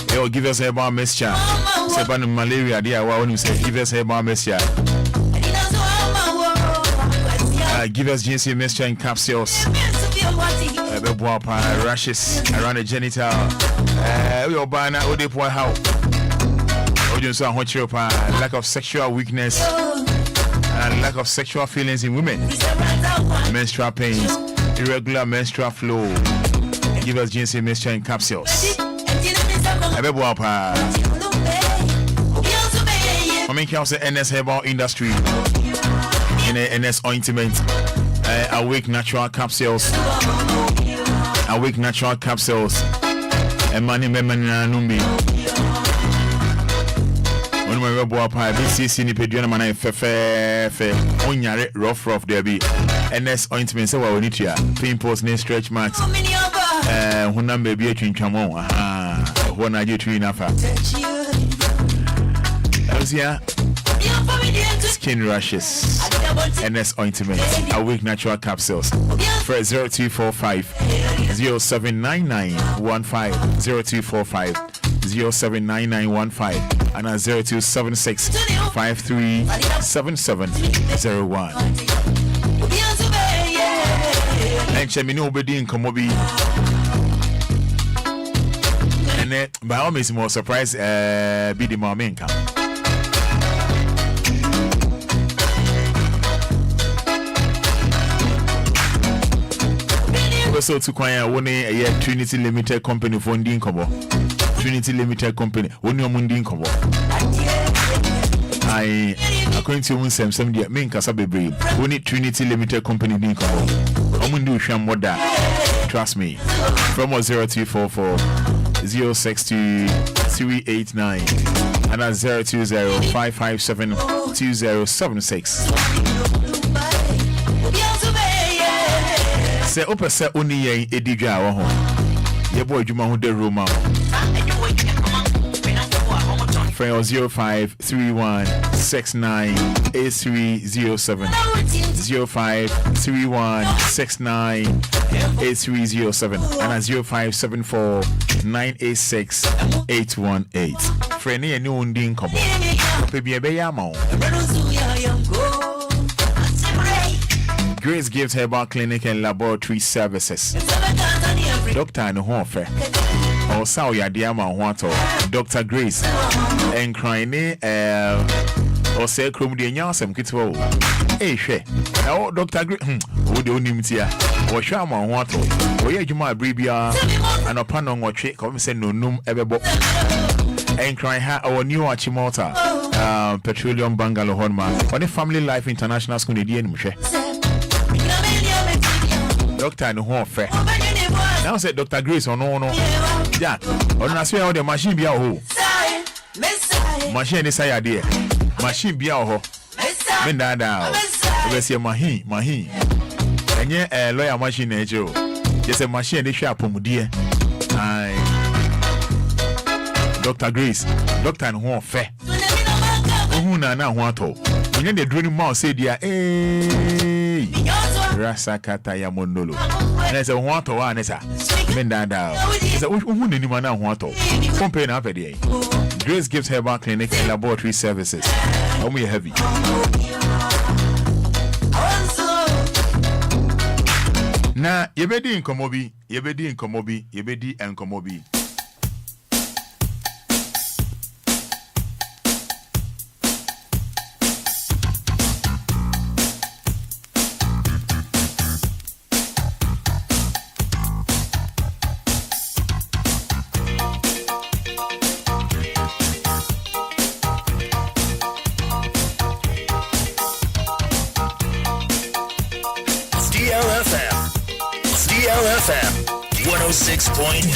They'll give us a bar mixture. Say, ban malaria, dear, when you say give us a bar mixture. Give us GC mixture in capsules. Rashes around the genital. We are buying out the poor how. Lack of sexual weakness and lack of sexual feelings in women. Menstrual pains, irregular menstrual flow. Give us GC mixture in capsules. I mean, can say NS herbal industry in a NS ointment. Awake natural capsules. Awake natural capsules. And money memena numbi. When we rub up, BCC ni pediana mana fe onyare rough there be NS ointment say we need to pimples ni stretch marks. Huna maybe a chinchamo. One I get to enough. skin rashes, NS ointment, awake natural capsules. For 0245 079915 0245 079915 and 0276 537701. And Chemino Obedi in Komobi. And by all means, more surprise be the moment income. So to kwaya one a Trinity Limited Company for Ndin Kobo. Trinity Limited Company, one your Mundin Kobo. I according to one some dear main Casabe Brave. We need Trinity Limited Company Din Kobo. Omundu Sham Moda. Trust me. From 0244 062 389 and 020 557 2076. Say open say only ye edija wa ho. Ye boy juma ho de Roma. Friend 0531698307 0531698307 and 0574986818. Friend ye no ndin kobo. Pebi ebe ya ma. Grace gives herbal clinic and laboratory services. Doctor no ho fe. O sa o ya dia ma ho ato. Dr. Grace Enquiries o se krom de nya asem kitwo. Hwe. Na Dr. Grace o de onim tia. O hwa ma ho ato. O ye adwuma abribia anopa no nwotwe ko se nonum ebebo. Enquiries ha our new Achimota petroleum bungalow honma. On the Family Life International School de enu hwe. Doctor no ho fe. Now said Dr. Grace on no. Yeah. On na so the machine bia ho. Machine is say there. Machine bia ho. Men da. We say mahin. Enye lawyer machine e je o. Just a machine dey hwe apomudie. Ai. Dr. Grace, Doctor no ho fe. Ohu na ho ato. Onye dey drawing mouth say dia Rasa kata ya mondolo. And I said, what to Anessa? Mendada. Is a woman in Mana Wato. Compare up at the Grace gives herbal clinic and laboratory services. Only heavy. Na yebedi in Komobi, yebedi and Komobi. DLFM 106.9.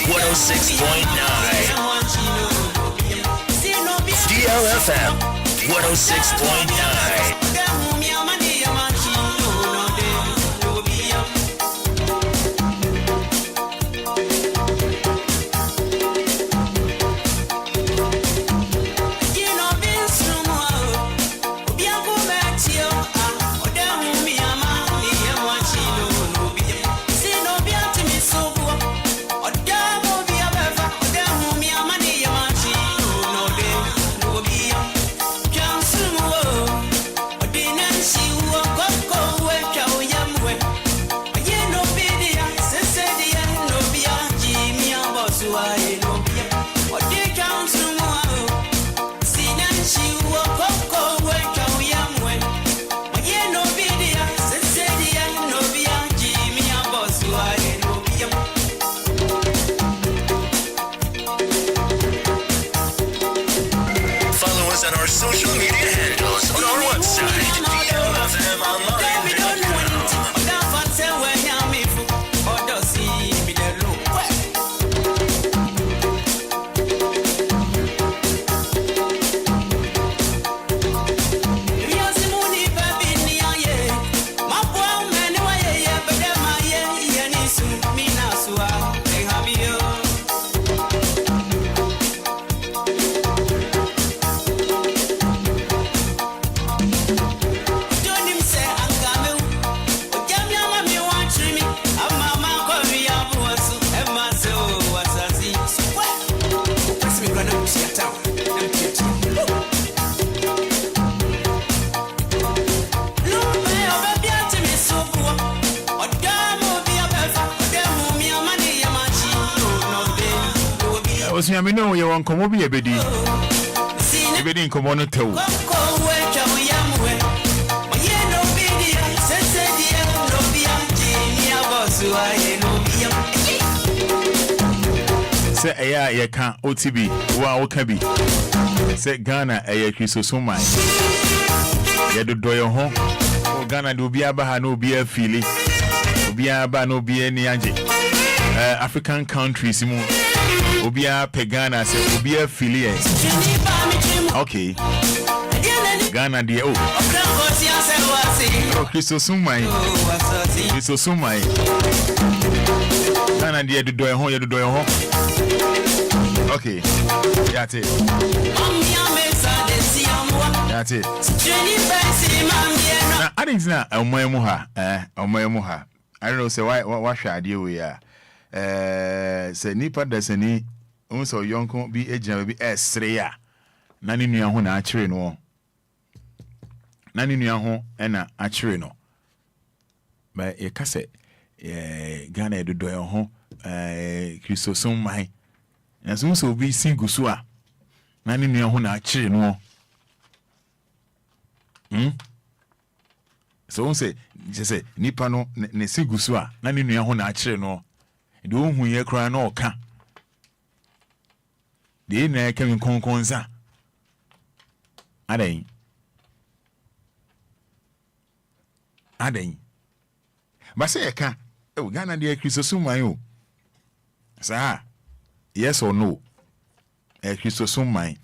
106.9. DLFM 106.9. Osunyame no ye won komo bi ebedi. Ebedi nkomo no tew. Se eya ye kan OTB wa wo kan bi. Se Ghana eye Krisosoma. Ye do yo ho. O Ghana do Obia ba ha no Obia fili. Obia ba no Obia ni anje. African countries mu Obia Pegana say Obia fili. Okay. Ghana de oh. Krisosoma. Krisosoma. Ghana de do yo ho, ye do yo ho. Okay. That's it. That's it. Now, I think now, Omoemuha. I don't know, say why should I deal with ya? Say nipa deseni, unso yonko bi ejina bi esreya. Nani nua ho na achire no. Nani nua ho na achire no. Ba e kase Ghana edodo yo ho Krisosoma. Na so bi singusu a na ne nua ho na akire no so on say just nipa no ne singusu a na ne nua ho na akire no de ohun ye kra na oka de na ka min konkonza adan ba say e ka e Ghana de Krisosoma yo sa yes or no? Krisosoma.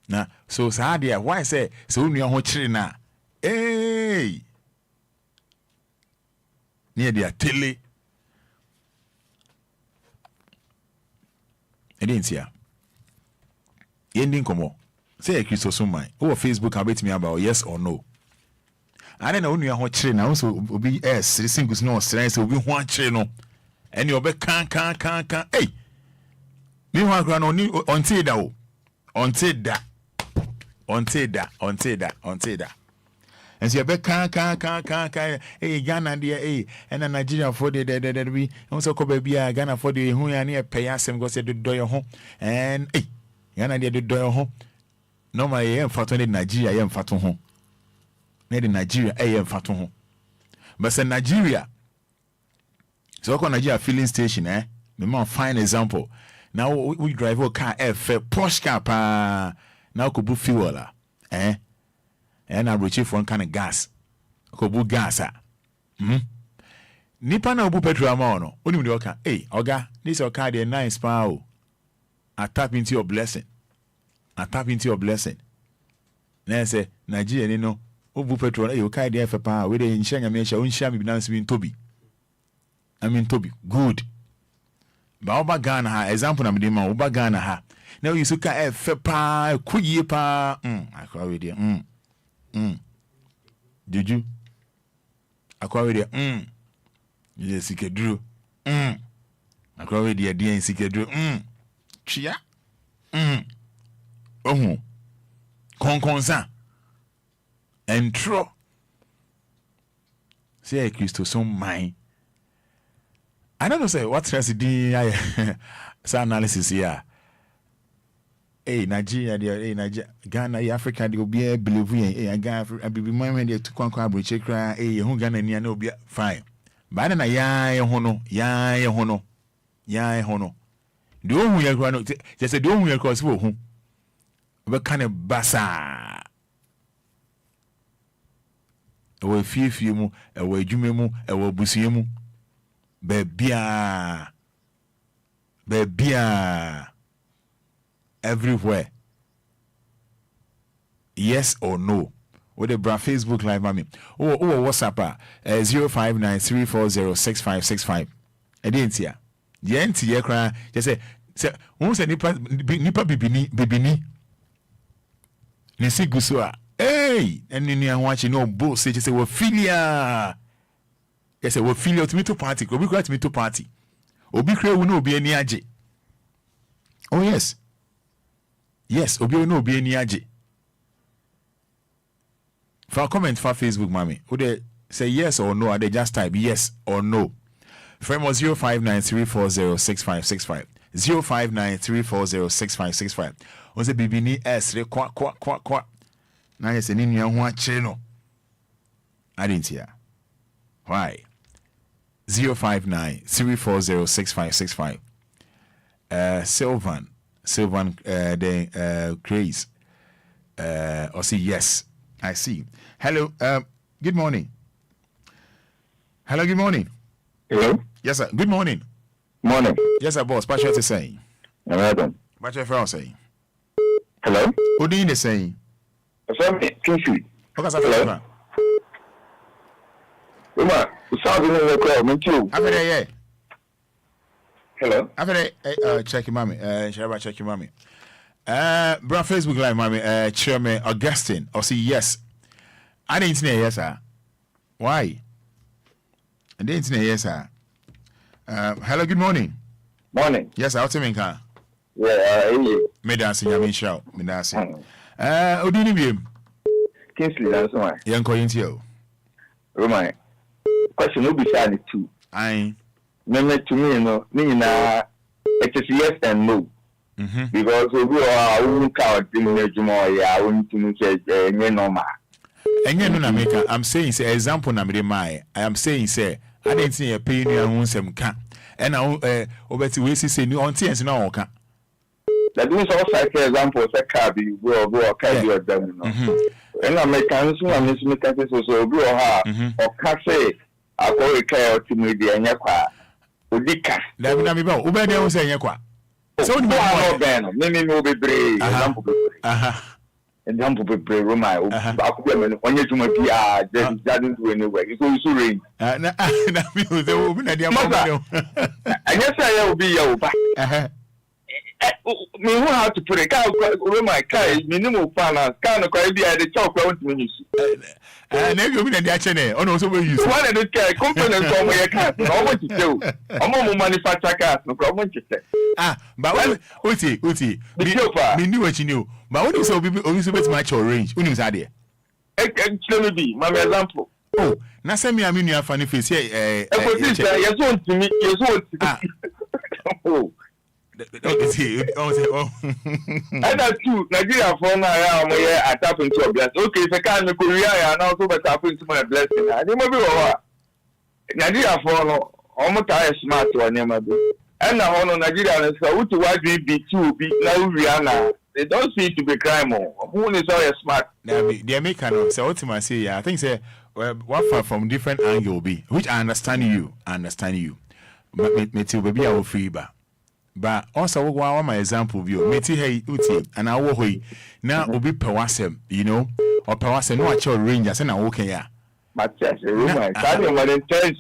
Na so sadia why say so nua ho kire na eh near dia tele edentia yending komo say Krisosoma o Facebook abet me about yes or no. I don't know nua ho kire na so obi singles no stress so obi ho kire no ene obe kan hey me ho akra no ni onte da o onte da and so be kan eh Ghana there and Nigeria for the we also ko ba bia Ghana for the hu ya na pay asem go say do your ho and Ghana there do your ho normal ye mfato ne Nigeria ye mfato ho na de Nigeria ye mfato ho but say Nigeria so ko Nigeria filling station me ma fine example. Now we drive a car F Porsche car pa now ko bu fuel and I reach for kind of gas ko bu gas nipa na bu petrol ma no oni me oka oga this your car dey nice pa o I tap into your blessing na say Nigeria ni no bu petrol your car dey F pa we dey insha nya me sha unsha me binance bi Toby good. Ba oba Ghana ha example na me dey ma oba Ghana ha na you suka pa kuyi pa akwa we dey juju akwa we dey you sikedru akwa we dey sikedru chia ohu konkonza entro say Krisosoma. I don't know say what stress the analysis here. Nigeria there, Nigeria, Ghana, Africa, they will be believe in Ghana, I be moment there to conquer bridge cry, who Ghana near no be fine. But then ya hono. Do who you are just a do who you cross for whom. But kind of basa. Away few mu, away jumemu, away busiemu. Bebia everywhere. Yes or no? With the bra Facebook live mami. Oh WhatsApp 0593406565. Edentia. The NT cry just say who say nipa bibini. Nisi gusua. Hey, and ni watching no bull say just say we filia. Yes, we feel ultimate party. Obi create me to party. Obi create we no be any aje. Oh yes. Yes, Obi no be any aje. For comment for Facebook, mommy. Would they say yes or no? Or they just type yes or no? Frame was 0593406565. 059-340-6565. On the BBN S kwa. Now yes, an Indian one channel. I didn't hear. Why? 059-340-6565. Sylvan, the Grace. Or see yes, I see. Hello, good morning. Hello, good morning. Hello? Yes, sir. Good morning. Morning. Yes, sir, boss. What you saying? Madam. What your friend saying? Hello? What do you saying? Okay, hello. Uma, sound in the call, me too. Hello? Check your mommy. Shall check your mommy? Bro, Facebook Live, mommy. Chairman Augustine. Or see, yes. I didn't say yes, sir. Why? I didn't say yes, sir. Hello, good morning. Morning. Yes, I'll tell me, car. Yeah, Me dancing, I mean, shout. Me dancing. Who do you need? Kingsley, that's why. Young calling to you. Roma, question will be sad too. I Remember to me, it is yes and no. Because we are own count in the Jumo, I want to say, normal. And you know, I'm saying, say, example, I am saying, say, I didn't see a pain you own some can. And now, over to say, new on tears no can. That means also, for example, a car be go carry your them. And I make answer, I miss me so go or cafe. I call a care to me, the Anyaqua. Udika. Let me know, Uber, they will say Anyaqua. So, no, maybe will be brave. Example, be brave, Roma. When you to my PR, then doesn't do anyway. It's also rain. I guess I will be your back. Me who have to put a car over my car, minimum finance, kind of quite be at the top of the and then you mean the channel, or also will use one of the car components on my car. I want to do. I'm on manufacture cars, no problem to say. But Uti, me knew what you knew. But what is so be always much or range? When is that there? Let me my example. Oh, now send me a mini funny face here. Yes, want to me, yes, want to. Oh. And that's true. Nigeria for now, I tap into a blessing. Okay, if I can't make Korea, I also tap into my blessing. I didn't know Nigeria for no, almost I smart to a name. And now on Nigeria, so to what we be too be now Rihanna. They don't seem to be crime more. Who is all smart? The American so ultimately say, I think say what from different angle be, which I understand you. But me too be our fever. But also one my example view meti hey uti and I wo na obi pewasem or pewasem no actual range as na wo kan ya but yes that is more intense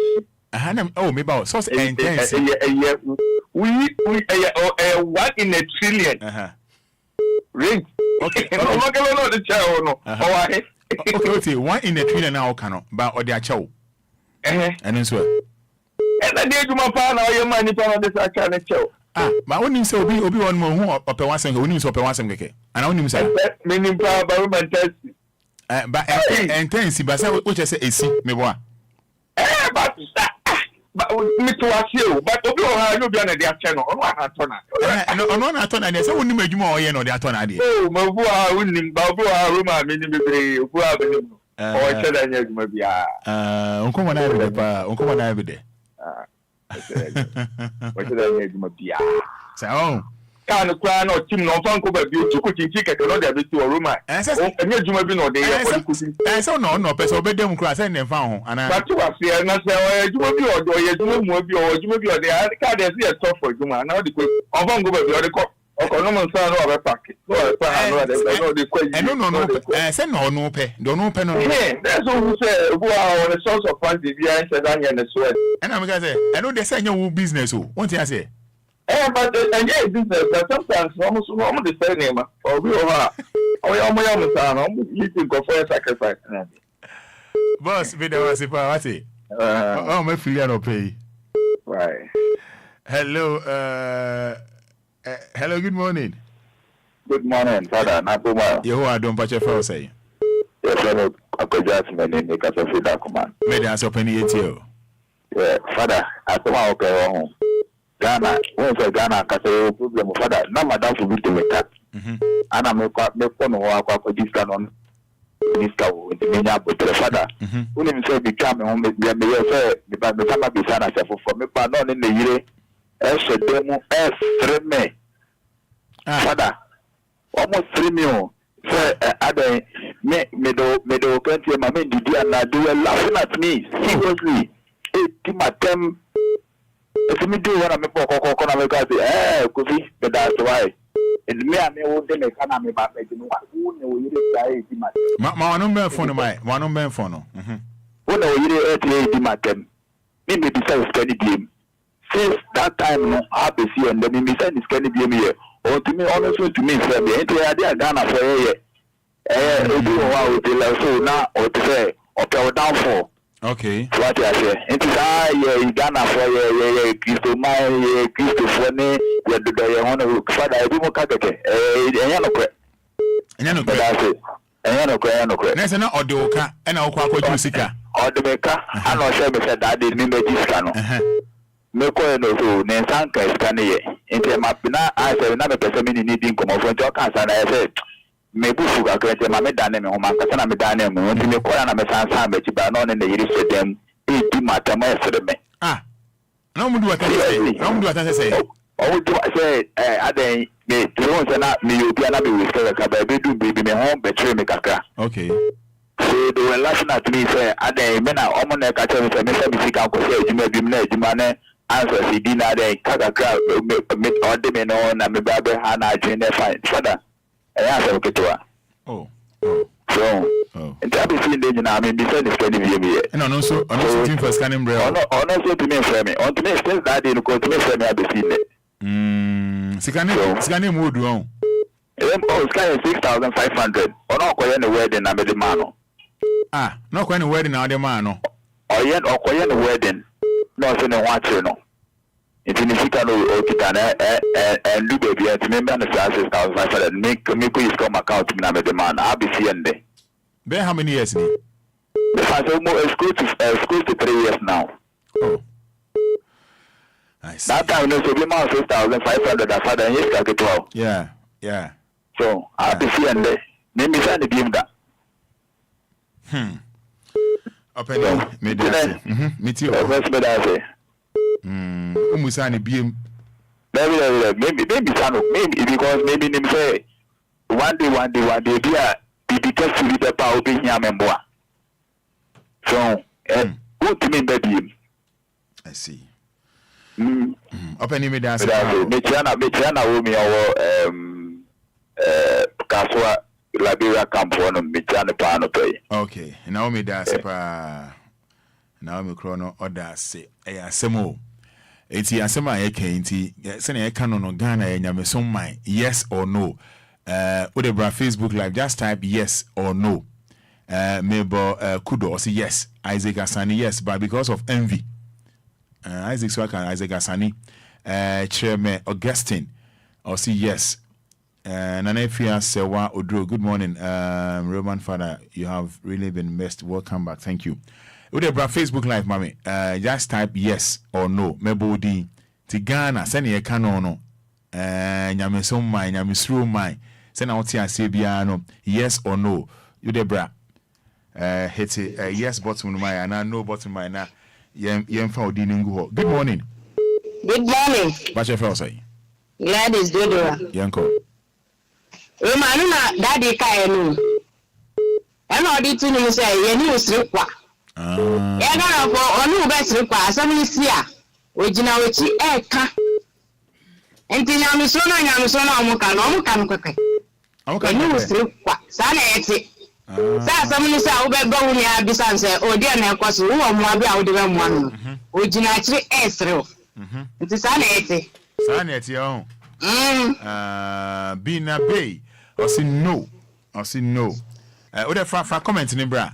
oh me about so intense we 1 in a trillion range okay no the chair no okay 1 in a trillion now can but or the acho and so and I did my pa na your money pa this actually chair. But when you say Obi one more who or Pewasem, who needs or Pewasem keke, and I only say meaning power but intense, but which I say is me what? But me to ask you, but Obi no be on their channel. On one atona. No, and so when you make more or the atona. Oh, Mabua winning Babua Roma meaning be who have been or said I maybe Uncle one every day. What did I make my PR? So, can't cry no team no fun cover you to cooking ticket or not a bit to a room. And you may be no day. And so no, person obey them class and then found. And I but you are here and I say, you will be or you will be or you will be or the other card is here tough for you. Now the quick of one go by the other cop. Okay, no man say no packet. No, say no pay. Don't no pen on. That's all who say who are on the source of funds behind and the sweat. And I'm gonna say, I know they say your business. What I say? But yeah, business. Sometimes almost the same name. Or we are. Oh, my you think go for a sacrifice. Boss, video was if I say. Oh, my filial pay. Right. Hello. Hello, good morning. Good morning, Fada. You are don't patch your phone say. Yes, I could just make us a feedback command. Made us open the ATO. Yeah, Fada, I come out home. Ghana, when say Ghana, Castle problem of Fada, no madam for good to make that. And I'm a phone or this gun on this cow with the mania but the Fada. When him say become home, the Samba Bisana for me, but not in the year. As demo as 3 May. Fada, almost 3 million. Say, other middle country, my men did and do laughing at me seriously. Tim, if me do what I'm a could be, but that's why. And me, I may want to make an about making one my number phone, my number phone. When you 88 Matem, maybe besides Kenny game. Since that time, no, I'll be seeing and then me send this Kenny game here. Or to me, honestly, to me, say, me into the idea Ghana for a year. Do wow, so now, or to say, or down for. Okay. What I say, it's Ghana for a Christo, my Christo for me, where do they want to look? Father, I do more category. And that's it. And There's an Odoka and I'll call you Sika. Or the maker, I'm not sure if that did me this canoe. Meko no so nensanka skane enti mapina I say na me pese me ni din komo fo njo kan sa na say me bufu ka krete ma me dane me ho man kasa na me dane me enti me kola na me sansan be tiba no ne ne yiri sedem e di mata ma esere me no mu do what say o do say aden me do say na me Obia na be wiska ka ba be do baby me ho be tre me kakra. Okay. So they were laughing at me say aden me na omo na ka tell me say me say bi sika ko say ejuma bi me na ejuma ne answer si dinner then kaka me order me no na me babe ha na adwene fine Fada answer ketwa so and that be seeing danger na me be say this can be me no so team for scanning braille no so to me frame me on to me still that dey ko to me frame me be seeing scanning mood on scan 6500 on okoye ne wedding na me the man no okoye ne wedding na the man no okoye ne wedding no so ne watch no it in the no okita and do baby at me man 6500 make me go use come account me na me the man I be seeing there be how many years ni the fast almost school to 3 years now. I see. That time no so be man 6500 that Father yes ka get yeah so I be seeing there me send the game that open me there me too umusani biem maybe sano maybe because maybe him say one day be a be just to the power be here member so what to me baby I see open me there me chana wo me our kaswa Liberia camp one me chana pa no pay okay now me there pa now me chrono order say asemo enti asema yake enti se na yaka no Ghana enyameso man yes or no with the Facebook live just type yes or no Mebo Kudo or say yes Isaac Asani yes but because of envy Isaac Asani Chairman Augustine or say yes Nanefia Sewa Odro good morning Roman Fada you have really been missed welcome back thank you. With the Facebook live, mommy, just type yes or no. Mebo di Ghana send ye canono. Nyameso mai, nyamisru mai. Send out here Sebiano, yes or no. You the bra. Hit yes bottom my and no bottom my na. Yem found dinungu. Good morning. Good morning. What's your first say? Gladys Dodora. Yanko. Romanuna daddy kaenu. And all the two you say, you usri kwa. Ega for onu besri kwa asami sia. Ojina wechi eka. Enti nyamiso na omuka no kwekwe. Omuka ni usri kwa. Sana eti. Sa asami sia obeba wuni abisa nse odi na ekoso wo mu abi a odi be mu anu. Ojina achiri esre. Enti sana eti. Sana eti o. Bina Bay. I say no. For comment in bra,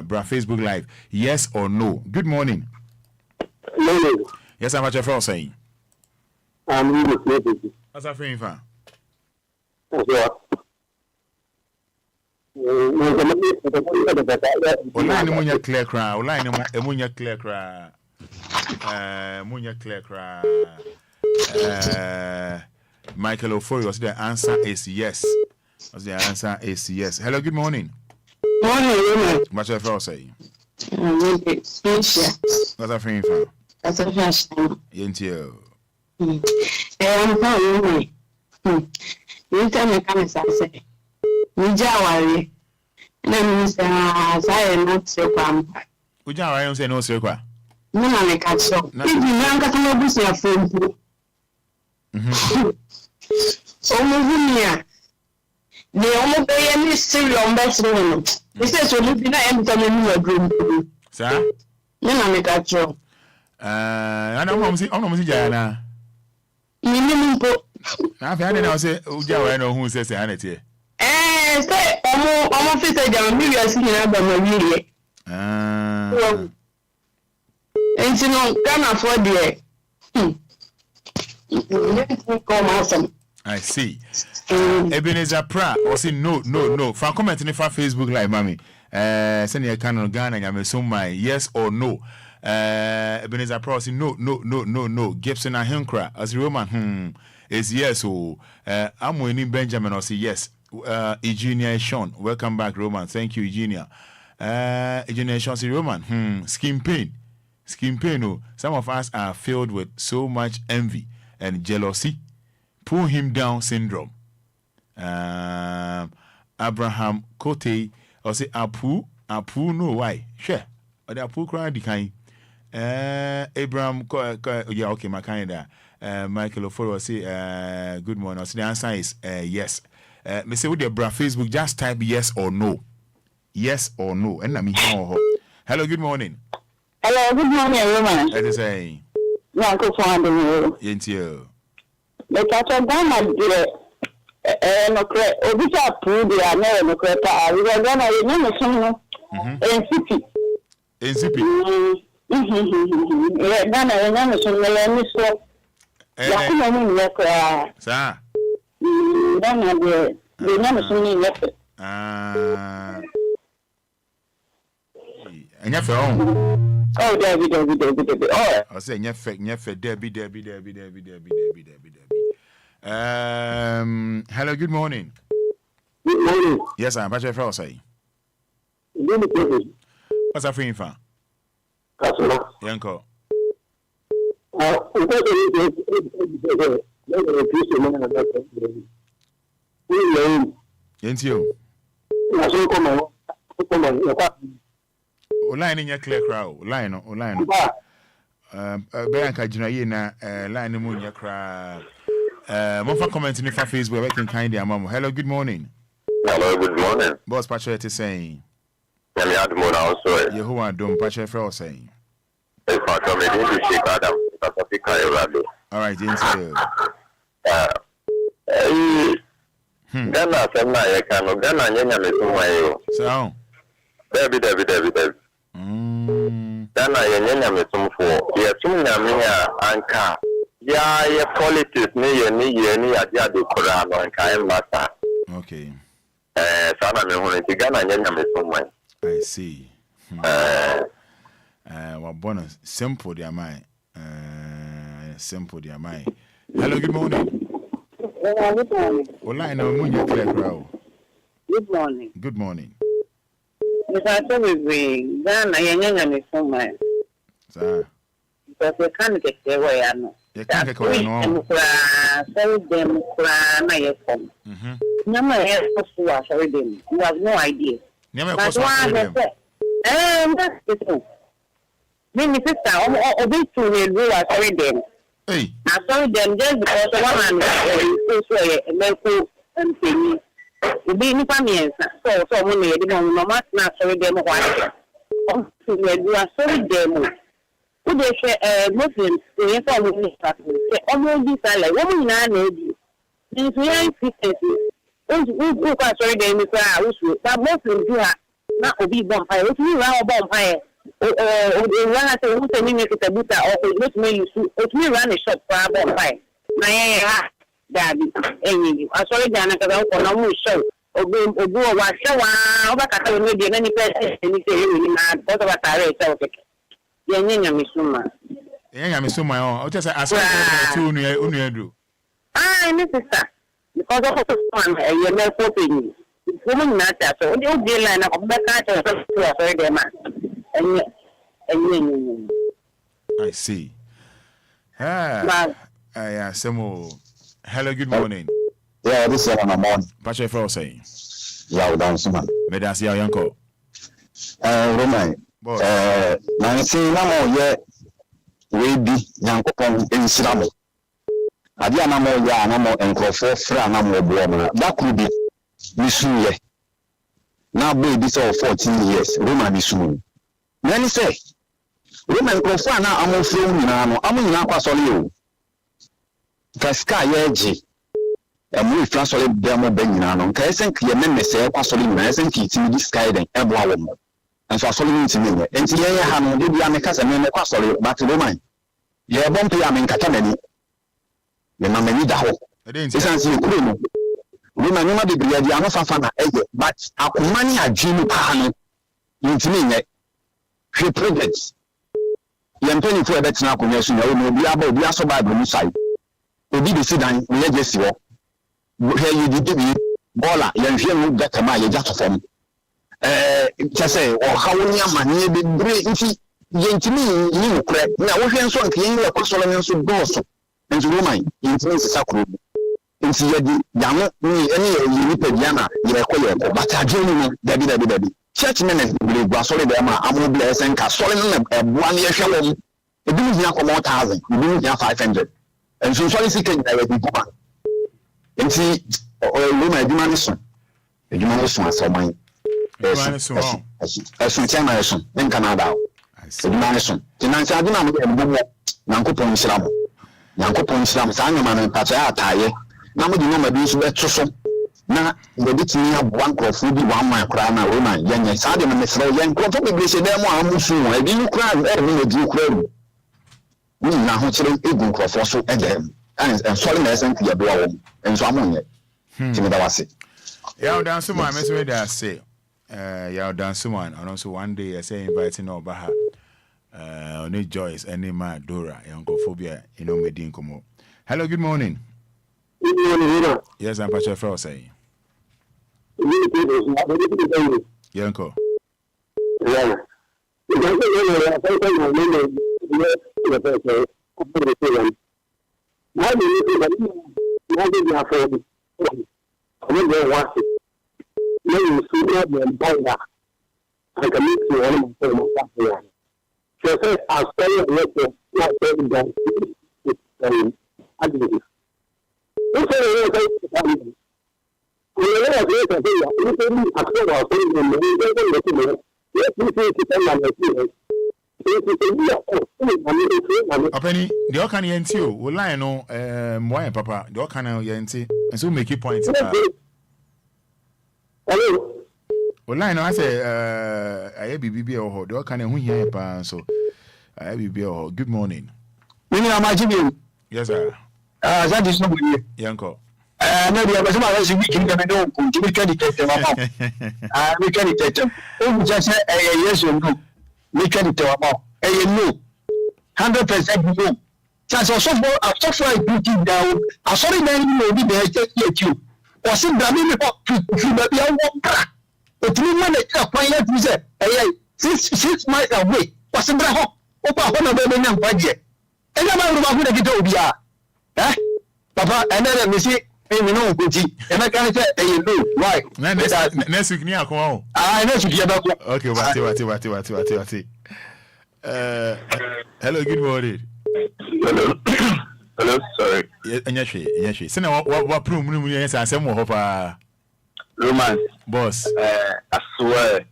bra Facebook live. Yes or no? Good morning. No. Yes, I'm at your first saying. I'm really What's that for? Online munya clear cry. Munya clear cry. Michael Ofori, the answer is yes. The answer is yes. Hello, good morning. Morning. What's your first say? What's a friend from? That's a first time. Yentio. I'm sorry. You tell me, come and say, Nijawari. And then say, I am not so calm. Would you say no, sir? No, I can't so. If you don't get to lose your phone, so moving here. They almost pay any serious on best room. They say, so you didn't enter a room. Sir? No, I can't so. I don't see Jana. I've had it. I'll say, Uja, I know who says sanity. Say, almost fit down. Maybe I see another movie. And you know, can't afford it. I see. Ebenezer Pra or say no. For comment in Facebook like mommy. Send your canon Ghana and I'm assuming my yes or no. Ebenezer Pra say no. Gibson and Hinkra as Roman is yes. So I'm winning Benjamin or say yes. Eugenia Sean, welcome back, Roman. Thank you, Eugenia. Eugenia Sean say Roman. Skin pain. Oh, some of us are filled with so much envy and jealousy. Pull him down syndrome. Abraham Kote or say Apu no why? Sure. Or the Apu cry the kind. Abraham yeah, okay, my kind there. Michael Oforo say good morning. So the answer is yes. Me say with the bra Facebook, just type yes or no. Yes or no. And I mean hello, good morning. Hello, good morning, everyone. Let us say. Yeah, I'm going to find you. But I told Ghana, no credit. Obia approved the American no credit. We were going to remember some in city. Yeah, Ghana remember some millennials. Yeah, come on, yeah, sir. Ghana, the remember some yesterday. And your phone. Oh, Debbie. Oh, I say, Debbie. Hello, good morning. Good morning. Yes, I'm Patrick Frau say. Good morning. What's a free fan? Kasula. Yanko. Line in your clear crowd. Line. Bianca Jina line the moon your crowd. More comment in the Facebook. I can kind of mom. Hello, good morning. Hello, good morning. Boss Patrick is saying. Yehuwa Dom Patrick Frau saying. If I come in to shake Adam, all right, Ghana, I can Ghana, so. Debbie. Ghana, Yenya, for yes, Anka. Yeah, politics, any idea do Koran and Kayan Master. Okay. Sana, Ghana, Yenya, I see. What bonus? Simple, dear mine. Simple, dear mine. Hello, good morning. good morning. Well, I know Munya clear crowd. Good morning. Good morning. Mr. Toby, Ghana, Yenya, so much. Sir. Because you can't get away, I know. You can't get away, no. Sorry, them, my phone. Number of sorry, them. You have no idea. That's why that's it. Me, sister, Obi to me, sorry, them. Hey. I saw them just because one man is medical and thing. Obi ni family, so when they didn't know much, not sorry, them one. You are sorry, them. Who they say, Muslims, they inform me, say, almost this like, what we now need. Since we are in who can sorry, them, but Muslims do have not Obi bonfire, which we run a bonfire. When I say, who's a minute to the buta or which may you see, it may run a shop for a bonfire. Daddy, I sorry, Dana, because I don't know show. Obu wa show, over Catalonia, any person, and you say, you mad, what about a race? Yenya Misuma, I'm so my own. Just as two new do. Ah, Mr. Because of the one, you're not hoping. Woman, not that. So you'll be line of the cat and I see. Ah, yeah, some more. Hello, good morning. Yeah, this is my morning. Patrick for saying. Yeah, down some. Medas your uncle. Roman. Nancy, no more yet. We be Yankopon in Slam. Adiana more Yanamo and Crawford Franamo Bloma. That could be Missouri. Now, baby, so 14 years. Roman is soon. Many say, Roman Crawford now I'm from I'm in Napa Solio. Casca Yaji. And we translate Demo Benino. Kaysen Clemen say, Passolin, I think it's in this guy and Ebra. And so Solomon to me, and today I have no Americas and then Passolin, but to Roman. Yeah, bumpy, I'm in Catamani. The Mamma Daho. This answer you couldn't. Woman, you might be the other Fafana, but our money at Jimmy Pahano. Into me, she projects. You're penny for a better now, connection, you be able to be also by the side. We did the Sudan, we let you see. Here you did Bola, young Jim, that my just from. Just say, or how many money be great. Gently, you crack. Now, we can swan clean your Passolin so gossip. And to Roman, it means sacred. Into the Yama, any Yana, you acquire, but I do Debbie. Church men believe Basoli Dama, I'm blessed and Casolin, 1 year shalom. You do not come 1,000, you do not 500. And so sorry, seeking a woman. And see, woman, Dumanison. The Dumanison, I saw mine. As soon as I in Canada. The Dumanison. The Nancy, I do not know Nankopon Islam. Nankopon Islam, Sanyaman and Pacha Taye. Now, the number is wet so. Now, the bit near one crop would be 1 mile crown, a woman, young and Sadim and Miss Royan, probably say them more soon. I didn't cry, every do crowd. We now hold a good crop for so again. And solemnness and your blow, and so on yet. Timidawasi. Yeah, down some my message I say. Yeah, down someone, and also one day I say inviting Obaha. Only Joyce, any man, Dora, Uncle Phobia, Medin Como. Hello, good morning. Good morning. Yes, I'm Patrick for saying. Yanko. Yeah. Now you need to have a you see them buy that. I can meet you on the so say I'll stay at work not taking down I do this. Openi, the all can you will lie no why papa, the all can yenti, and so make you points. Well, I know I say I be BB the all can who here so I be good morning. Yes, sir. That is not good. Yanko. Maybe I was about to be in the middle to be candidate. We can detect them. Oh, just a yes or no. We can tell about a no 100% no. Just a software beauty down. I saw the man will be there at you. Or some damn to be a walk. But 3 minutes of pilot is a 6 miles away. What's in the hop? Opa, one of them in budget. And I'm going to get Obia. Eh? Papa, and then we see. Hey, we know Gucci. And I can't say, hey, no, why? Next week, near come I know to be about. Okay, what? Hello, good morning. Hello, sorry. Yes. So now, what proof? Yes, I say more of a Roman boss. I swear.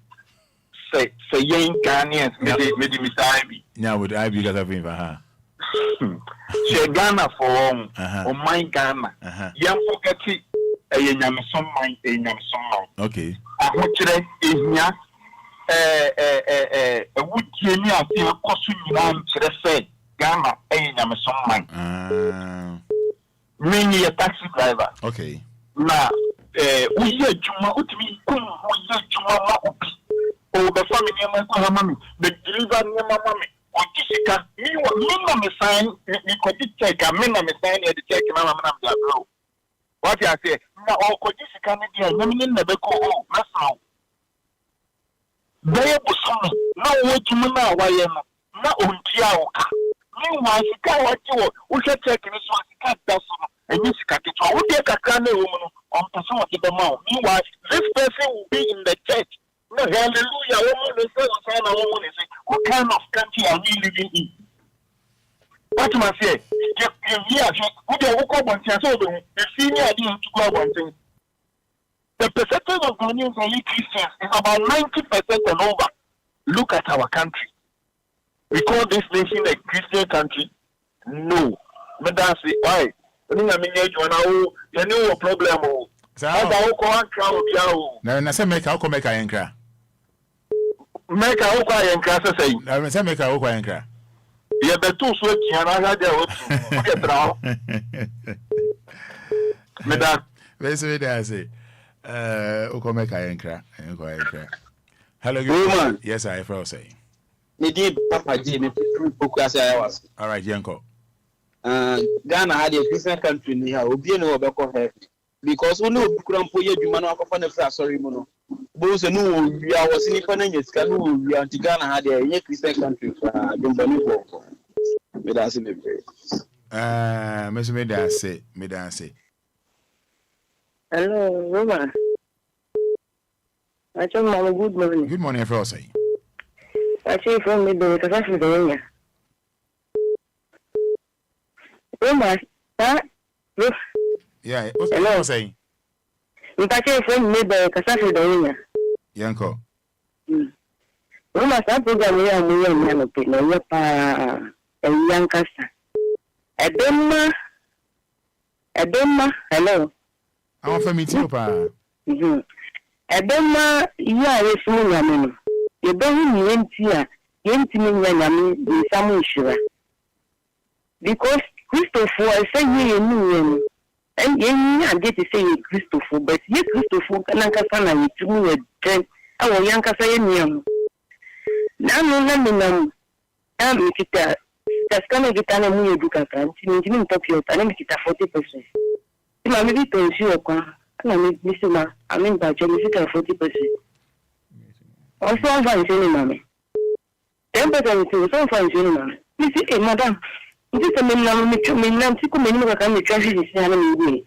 Say, young Ghanaians, maybe Miss Ivy. Now, would I be got up in for her? She Ghana for on my Ghana. Young forget it. A young son, my young son. Okay. I want to is ya a wood Jenny. I feel a costume to the say Ghana, a young son. Many a taxi driver. Okay. Now, we hear Juma with me. We hear Juma. Oh, the family, my mammy, the deliver near my mammy. Otisika, me sign, me could take a minimum sign at the check and I'm not. What I say, now, Otisika, never go, that's how. There was some, no way to know why I'm not on Tiaoka. Meanwhile, she can't watch you, we can check in this one, she can't tell some, and this cat, I would take a candy woman on person of the mouth. Meanwhile, this person will be in the church. No, hallelujah, woman is saying, woman is saying, what kind of country are we living in? What am I saying? Yes, would you walk up and say, the senior idea to go one thing. The percentage of Ghanaians are Christians is about 90% and over. Look at our country. We call this nation a Christian country? No. But that's it. Why? I mean, you know a problem. Now, I say make a make a anchor. Make a hook and class say. I say make a hook and anchor. Yeah, the two switch and I had there. Madam, very sweet, I say. Make a anchor. Hello, woman. Yes, I feel say. Nidi Papa Jimmy, focus I was. All right, Yanko. Ghana had a Christian country near Obia no Beko because we know Krampo Yumano of sorry, Mono. Both no, we are was in Pananias, Canu, we are Ghana had a Christian country for Dumbani. With us in the place. Miss Medase. Hello, Roma. I told Mama good morning. Good morning, Frosty. I say from me because I feel the Roma, yeah, what's the saying? If I say from me because I feel the Yanko. Roma, that program here and we are a young cassa. Edema, hello. I want for me too, pa. Edema, you are a small woman. You don't need here, you some issue. Because Christopher, I say you knew and I get to say Christopher, but you Christopher Kanakasana to me a ten our young Casayan. Now, no, I'm Kita. That's going to get an amount of Ducatan, you top your time, Kita 40%. I may be to you, I mean, Mr. I mean, by Jamaica 40%. Also, I'm fine, mammy. 10% to so fine, mammy. You see, madam, this is a man, to come in and come to traffic is anyway.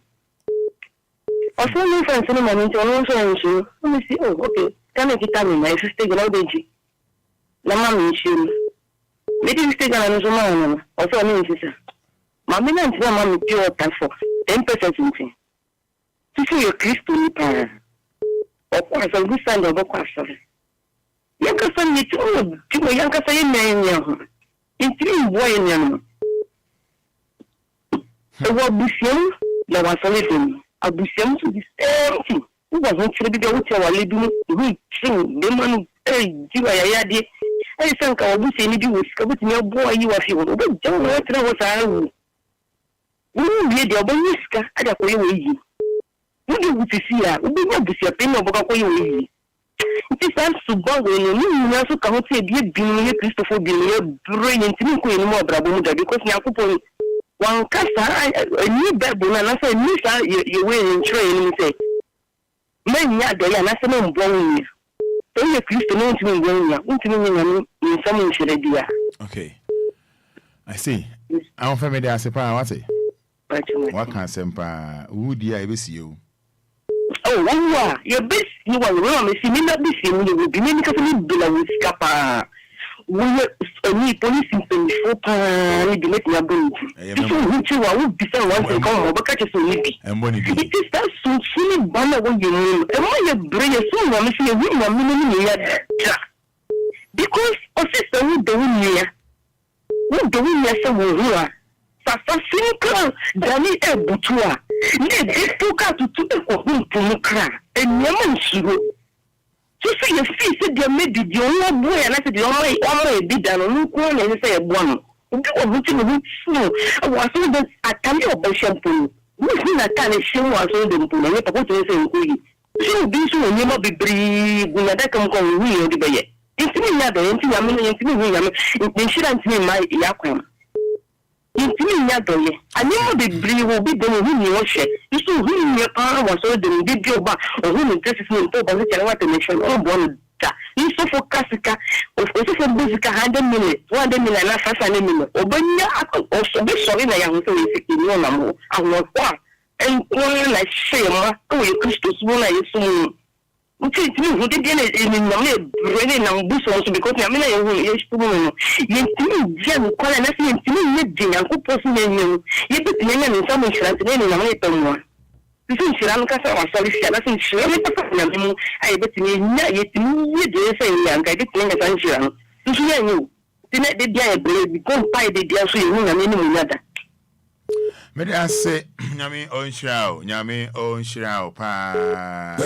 Also, no fine, mammy, to also, let me see, oh, okay, can I get time my sister, no danger. Mamma, she. Maybe you stay on a man, also, I mean, sister. Mammy, and mammy, pure time for 10% something. To see a Christian parent. Of course, a good son of a question. Yanka son you told people Yanka say name in 3 boy in the word Bussian, there was a little a Bussian to this empty. Who was not to be the hotel living we sing the man Yadi. I think I will say you was covered in your boy you are feeling. But don't know what was I. We be the Obaska at a way. What do you see? We be not the opinion of a it is time to go when you also come to be a Christopher Billy, brilliant anymore, Brabuda, because now one casa, a new Bible, and I say, Miss, you will in train, say, many are there, and I say, no, blowing you. Don't you Christian to me, going in some idea. Okay. I see. I want family as a power. What can Sempa? Would I see you? Oh, your best, you are wrong. See me not be seen. You will be many company below with Scapa. We were only police in 24 pounds. You let me go. If you would be so once and come over, catch us on me. And when it is that so silly banner when you know, and why you bring a song, I'm saying, we are minimum because our sister would do here. Would do here somewhere here. Safasinka, Danny Butua. They took out to the crack and Yaman Shiro. So say your face said you made the only boy and I said the only did that on one and say one. You were looking at snow. I was told that I can't help but shampoo. Which means I can't show us all the pool and you're supposed to say, so be so you might be brave when I come we or the bay. Intimi ya do intimi ya me intimi ya me inshira intimi ma ya kwem. Intimi ya do ye. Ani mo bebre wo bi dem hu ni wo hwe. Isu hu ni pa wa so dem bi bi oba hu ni tesi ni to ba se kere wa tension o bo no da. Isu fo kasika o fo busika 100 minutes 200 minutes na 500 minutes. Obanya o so bi so na ya hu so yesi ni na mo awon kwa en ko na shema to ye Christus mo na yesu mo. Intimi hu de na nyame brene na mbuso so because nyame na ye hu yesu mo no. Intimi je mo kwa na se intimi ne de yankopɔ so na nyem. Ye bi tenya ne nsa mo hwirante ne na me pamwa. Bisu hwira no kasa wa sɔre hwira na se hwira me papa na me mu ayi betimi nya yetimi ye de se yanka de tenya san hwira no. Bisu ya nyu. Tine de dia e bre bi ko mpa de dia so ye hu na me ni mu nyada. Me dey say nyame on shirao pa.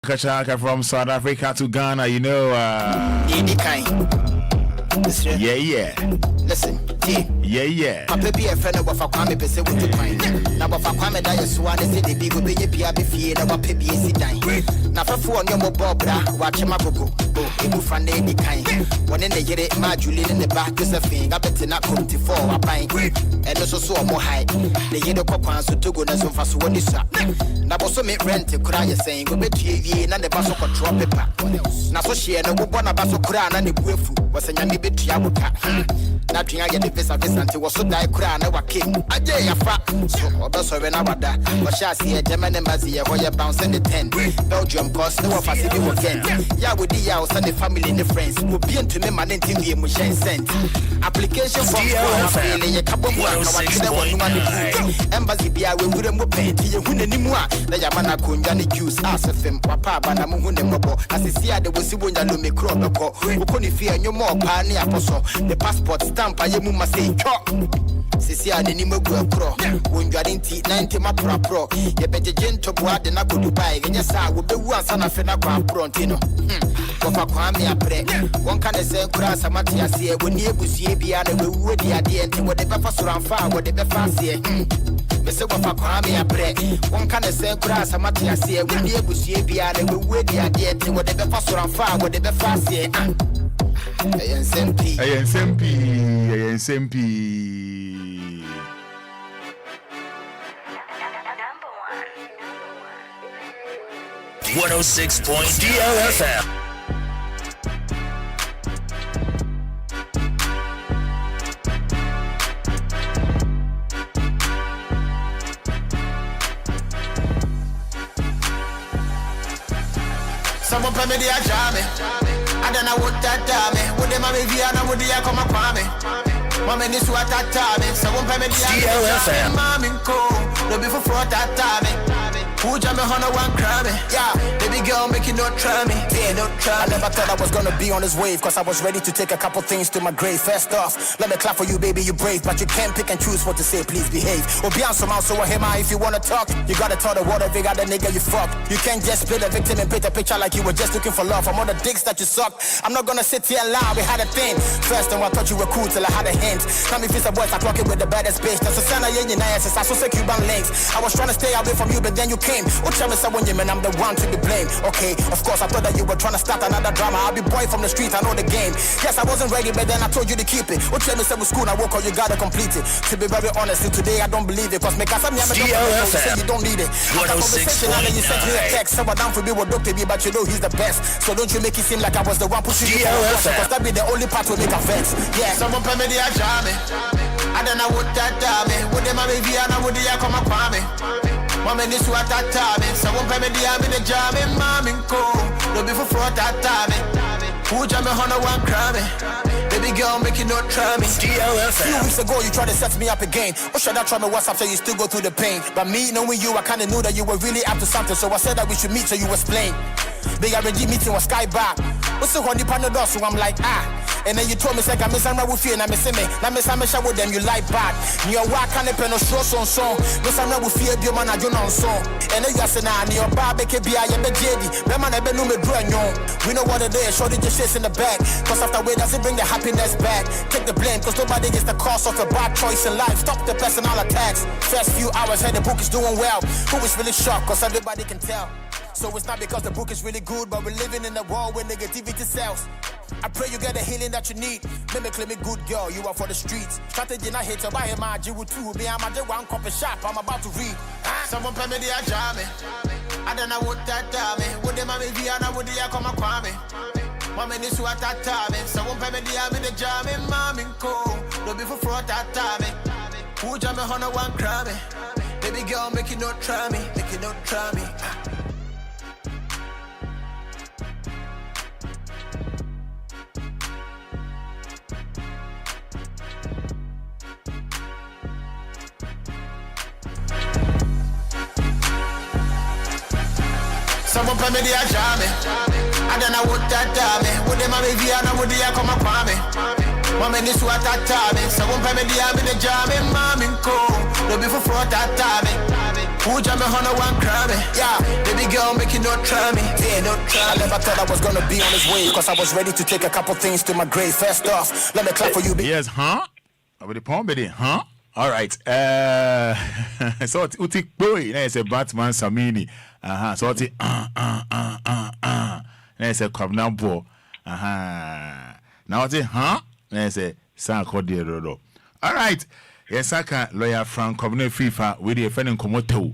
Kachaka from South Africa to Ghana, you know. Yeah. Listen, yeah. Papa be a friend of Kwame Pese with the coin. Now, Kwame Daya Swan is the big Obia be feared of Pebby is dying. Now, for no more Bobra, watch him up go. Ibu Fande the kind. One in the year, Julian in the back is a thing. I bet not come to 4 a pint. And also so more high. The year of Papa so to go as so fast one is up. Now, also make rent to cry saying, go bet you and the basso control paper. Now, so she and a woman of basso crown and the bufu was a young bit Yabuka. Nothing I get the face of this until was so die crown. I came. I dare ya fat. So, also when I was that. But shall see a German embassy where you bounce in the 10. Belgium cost no facility again. Yeah, with the house and the family and the friends. Will be into me, man, until we Mushin sent. Application for a couple of embassy be I will pay to you win anymore. The Yamana Kunjani juice, ask of him, Papa, Banamun and Mobo. As I see, there was Sibunya Lumi Kroko. Who couldn't fear no more, Pani Apostle. The passport stamp, I must say, chop. Sisia the Nimo Pro, when you are in tea, 90 ma pro, you bet the gentle boy, then I could Dubai, and yes, I would be one son of Fena Prontino. Papa Kwame a pre, one can say, Cras, a Matia, when you see Biana, we would the idea and what the Papa around far, what the Befancy. Mr. Papa Kwame a pre, one can say, Cras, a Matia, when you see Biana, we would the idea and what the Papa around far, what the Befancy. ANSMP. 106 DLFM. Someone pay me the ajame. I don't know what that dame. Would they mammy Viana would they come up on me? Mammy this what that time. Someone pay me the DLFM. Mammy cool. No before for that time. Who jam me on one crime? Yeah, baby girl making no try me. Yeah, no try. I never thought I was gonna be on this wave, cause I was ready to take a couple things to my grave. First off, let me clap for you, baby, you brave, but you can't pick and choose what to say, please behave. Obia some out, so if you wanna talk, you gotta tell the world if you got the nigga you fuck. You can't just play the victim and paint a picture like you were just looking for love. I'm all the dicks that you suck. I'm not gonna sit here and lie, we had a thing. First time I thought you were cool till I had a hint. Now me feel the boys I clocking with the baddest bitch. That's a sign of your nice, I saw Cuban links. I was trying to stay away from you, but then you came. And I'm the one to be blamed. Okay, of course I thought that you were trying to start another drama. I'll be boy from the street, I know the game. Yes, I wasn't ready, but then I told you to keep it. What tell me with school, I woke up, you gotta complete it. To be very honest, today I don't believe it. Cause make us say you don't need it. After conversation, and then you sent me a text. So I down for me with Dr. B, but you know he's the best. So don't you make it seem like I was the one pushing you forward. Cause that be the only part will make offense. Yeah, someone pay me the ajame. I don't know what that dame. Would they mammy Viana, would they come up on me? Mama this what that time. Someone pay me the army the jam in mommy cool. No before for that time. Who jam me on one crime? Baby girl making no try me. DLFM. Few weeks ago you tried to set me up again. Or should I try me WhatsApp so you still go through the pain? But me knowing you, I kinda knew that you were really up to something. So I said that we should meet so you explain. Big RG meeting was sky bar. What's the one panel so I'm like and then you told me say I miss I'm with you and I miss me. Now miss I'm with them you like bad. You walk on the pen no show song. Miss I'm with you be man I do not song. And then you say nah your barbecue be I be JD. Them man I be no me do we know what it is, shorty just shits in the back. Cause after way does it bring the happiness back. Take the blame cause nobody gets the cost of a bad choice in life. Stop the personal attacks. First few hours hey the book is doing well. Who is really shocked cause everybody can tell. So it's not because the book is really good, but we're living in a world where negativity sells. I pray you get the healing that you need. Mimically me good girl, you are for the streets. Strategy not hate to buy him, I with two. Me, I'm a one copy shop, I'm about to read. Someone pay me the ajame. I don't know what that time. Would they mammy Viana, would they come up on me? Mommy this what that time. Someone pay me the army the jam in mommy cool. No before for that time. Who jam me on one crime? Baby girl, make it not try me, make it not try me. Someone pay me the ajame. I don't know what that dame. Would they mammy Viana, would they come up on me? Mommy this what that time. Someone pay me the army the jam in mommy cool. No before for that time. Who Who jam me on one crime? Yeah, baby girl, make you not try me. Yeah, not try. I never thought I was gonna be on this wave, cause I was ready to take a couple things to my grave. First off, let me clap for you, baby. Yes, huh? Over the palm, baby, huh? All right. So uti boy, it's a Batman Samini. So uti it's a Cobna Bo. Now uti huh? It's a Sanko Diero. All right. Yes, I can lawyer Frank Cobna FIFA with the friend in Komoto.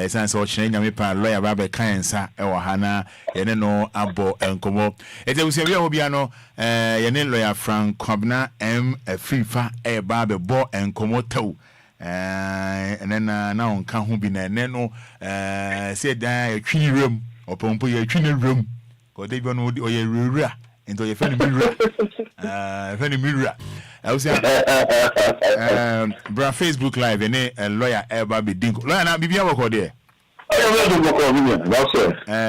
Sans or change me pa lawyer Rabbi Kainsa or Hana, Yeneno Abo and Como. It was a real Obiano, Yenin lawyer Frank Cobna M. FIFA a barber bo and Komoto. And then now can who be Neno said a tree room or Pompo a tree room. Or they don't know your rura into your friend mirror. Mirror. I was saying, Facebook Live, and a lawyer, Baby Dinko. Lawyer, now, Bibia, what there?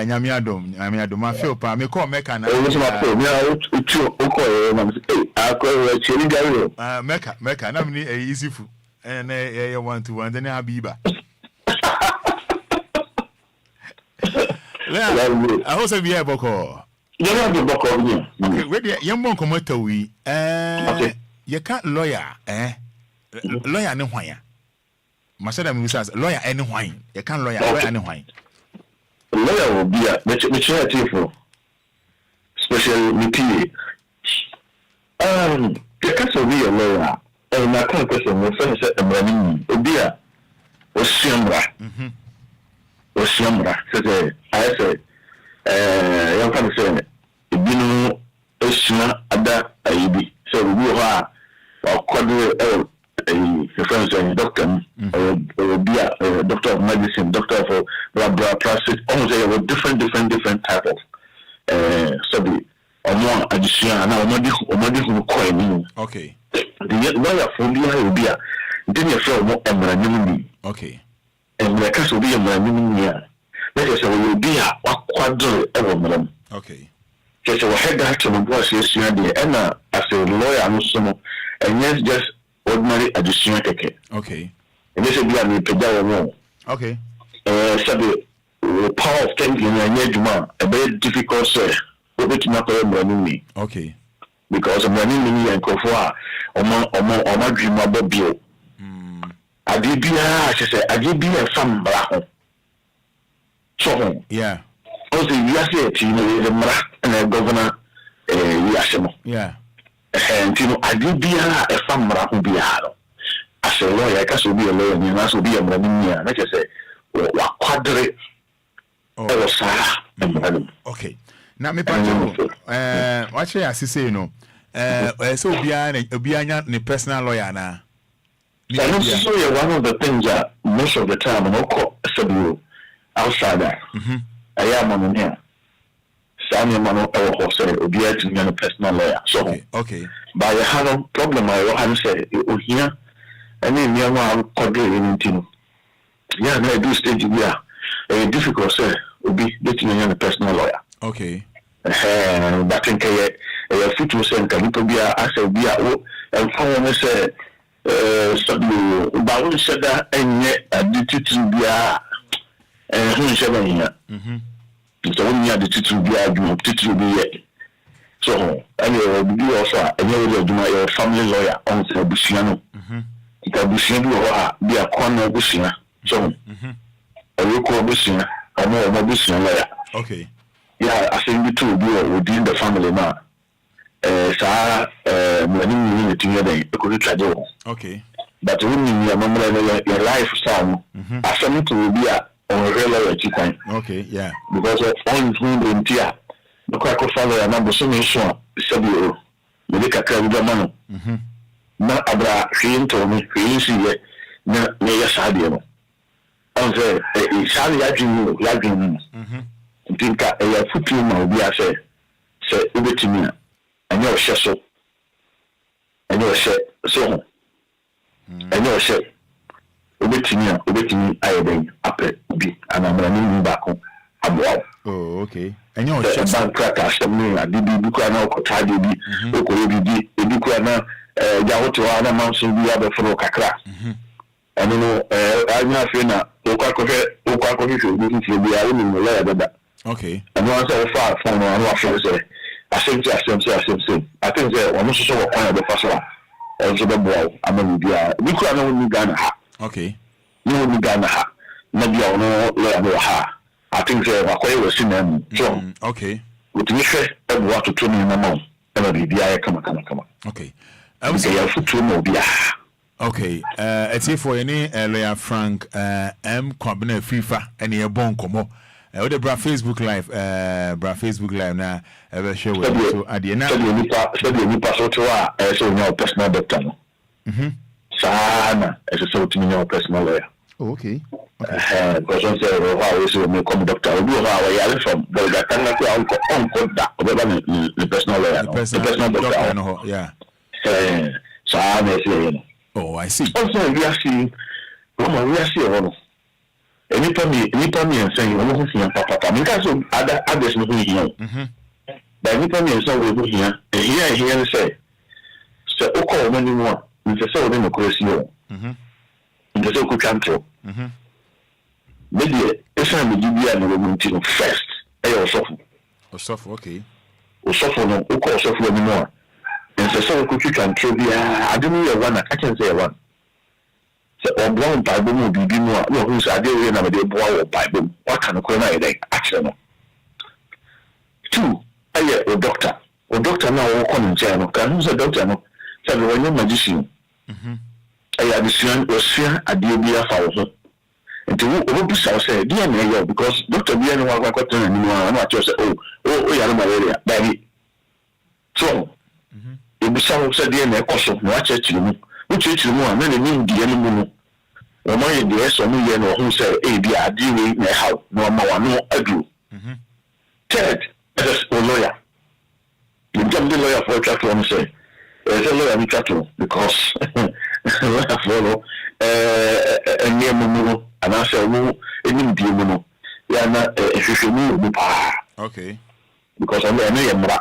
Nyamiado, my feel, pa, me call Mecca. Mecca, not me easy food, and a 1-to-1, then I'll be back. I also be able to call. Okay, where young one come to we, you can't lawyer, lawyer no why. Masada says lawyer any wine. You can't lawyer any wine. Lawyer will be a maturity for special meeting. The case will be a lawyer, and my question was first at the morning. Obia was Siambra. Was Siambra. I said, young person said, you know, Ada Aibi. So we are a friends and doctor, or doctor of medicine, doctor for plastic, almost different type of study. Or more addition, and now who coin. Okay. The lawyer from the idea, then you feel more emerald. Okay. And the case will be a man year. That is, will be a quadruple ever, madam. Okay. Just a head back to the boss yesterday, and as a lawyer, I'm so, and yes, just ordinary additional ticket. Okay. And this will be a pedal. Okay. So the power of thinking and yet, a very difficult say, which not running me. Okay. Because I'm running me and Kofa, or my dream about bill. I did be a fan black. So, yeah. Also, you are saying, you know, the Mara and the governor, Yashimo. Yeah. And, you know, I did be a fan Mara who be a hard. As a lawyer, I can be a lawyer, and I will be a running here. Like I say, what quadrate or Sarah. Okay. Now, me, what should I say, you know? So, Obia, the personal lawyer now. So, one of the things that most of the time, I don't call outside that. I am on here. Sammy Mano or say Obia to be a personal lawyer. So, okay. But I have a problem. I have said, here, and then you are anything. Yeah, I do stage here. A difficult, sir, will be getting a personal lawyer. Okay. But in a future center, you could be a and for say, Baru said that, and yet a duty be a who 7 years. So when you had the title be a title be yet. So, anyway, you also, and you will do my family lawyer on the Busiano. It can be a corner Busina. So, a local Busina, or more Busina lawyer. Okay. Yeah, I think the two will within the family now. Running together, could try to. Okay. But when you remember your life sound, I submit to be on real lawyer. Okay, yeah. Because of all the India, the crack of father and number so many sure, Sabio, Medica Cravamano. Not Abra, he told me, he see it, not near Sadio. I said, it's Sadio, lagging. Think a football will be a say, over to me. And you're so, and you're so, and you're so, over to me, I bring up be, and I'm running back home. Oh, okay. And you're a bank cracker, some I did Bucana, Cotadi, Okobi, Bucana, Yahoto, other mountains, we have a fellow Kakra. and I'm not feeling that. Okay. And once I far from one of say, I think I think that one also saw one of the first one. Also the boy, I'm in the we could have Ghana. Okay. You will Ghana. Maybe I know level ha. I think they were quite was in them. So okay. With me say what to turn in my mom. And the come. Okay. I was say for two more beer. Okay, it's here for any lawyer Frank M. Kwabena FIFA and your bon como. The bra Facebook live now. Ever show so at the end. Study any pass to so your personal doctor. Sana as a sort of your personal lawyer. Okay. Because I say, how is it come doctor? We do how from the the personal lawyer. The personal doctor. Yeah. Sana. Oh, I see. Also, we are seeing one. Anytime you say you want to see Papa, because others know here. But anytime you say we go here, and say, so, okay, many more. It's a sort of democracy. In the so-called country. Maybe it's time to give you a woman first. Okay. Or suffer no, or suffer anymore. And so, you can throw the I don't know one, I can say one. So, on brown Bible will be more, no, who's a day and a boy Bible. What kind of corner actually? Two, a doctor. Or doctor now, or calling channel. Can who's a doctor? No, said when you're magician. I had the son was here at the Obia house. And to who say, dear, because Dr. Bian was got anyone, I'm not just oh, you're malaria, baby. So, if the son said, dear, also, watch it to me, which is more, and then mean the enemy. Or my dear, so me, and who say, be a dear, may help, no more, no, I do. Third, as a lawyer. You jump the lawyer for a chattel and say, there's a lawyer in chattel because lawyer follow a near Mumu, and I say, no, any dear Mumu. You are not a social move. Okay. Because I'm a near Mra.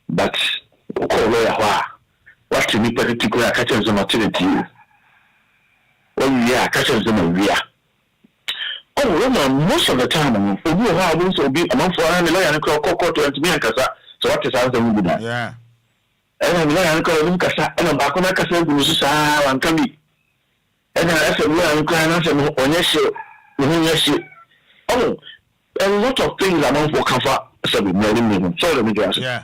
But, call lawyer, what you need particular catches the maternity. Oh, yeah, catches them, yeah. Oh, Roman, most of the time, who have also be among for a lawyer and call court to me and Casa. So what is answer would be that? Yeah. And I'm going to call him Casa and I'm back on a Casa who is and can be. And I said, well, I'm crying answer on yes. Oh, a lot of things among for comfort. So let me just. Yeah.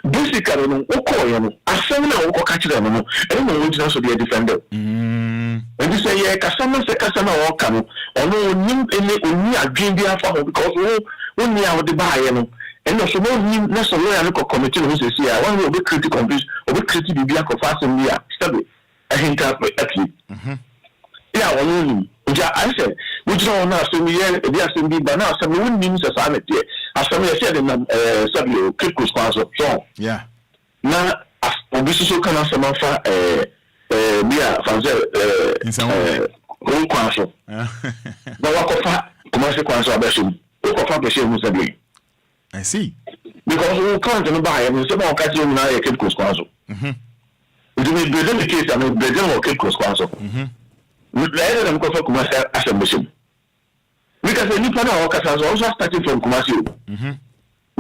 Basically, no, I say no, catch them, and no one to be a defender. And you say, yeah, customer or come, or no, only a dream be because when we are the buyer, and also no, that's a lawyer committee who says, yeah, one will be critical, or be critical, be a fast and we are stable. I think at least. Yeah, only. I said, which don't know, so we are the but now some women means a sanity. As some said in Sabio, critical sponsor. So, yeah. Now, as this is so kind of some of Bia Fanzel in some own council. But what of commercial council abbation? What of the I see. Because we can't buy and someone catching now a critical sponsor. It will be the case, I mean, the general critical sponsor. With the other than commercial assumption. Because the new panel has also started from commercial. Do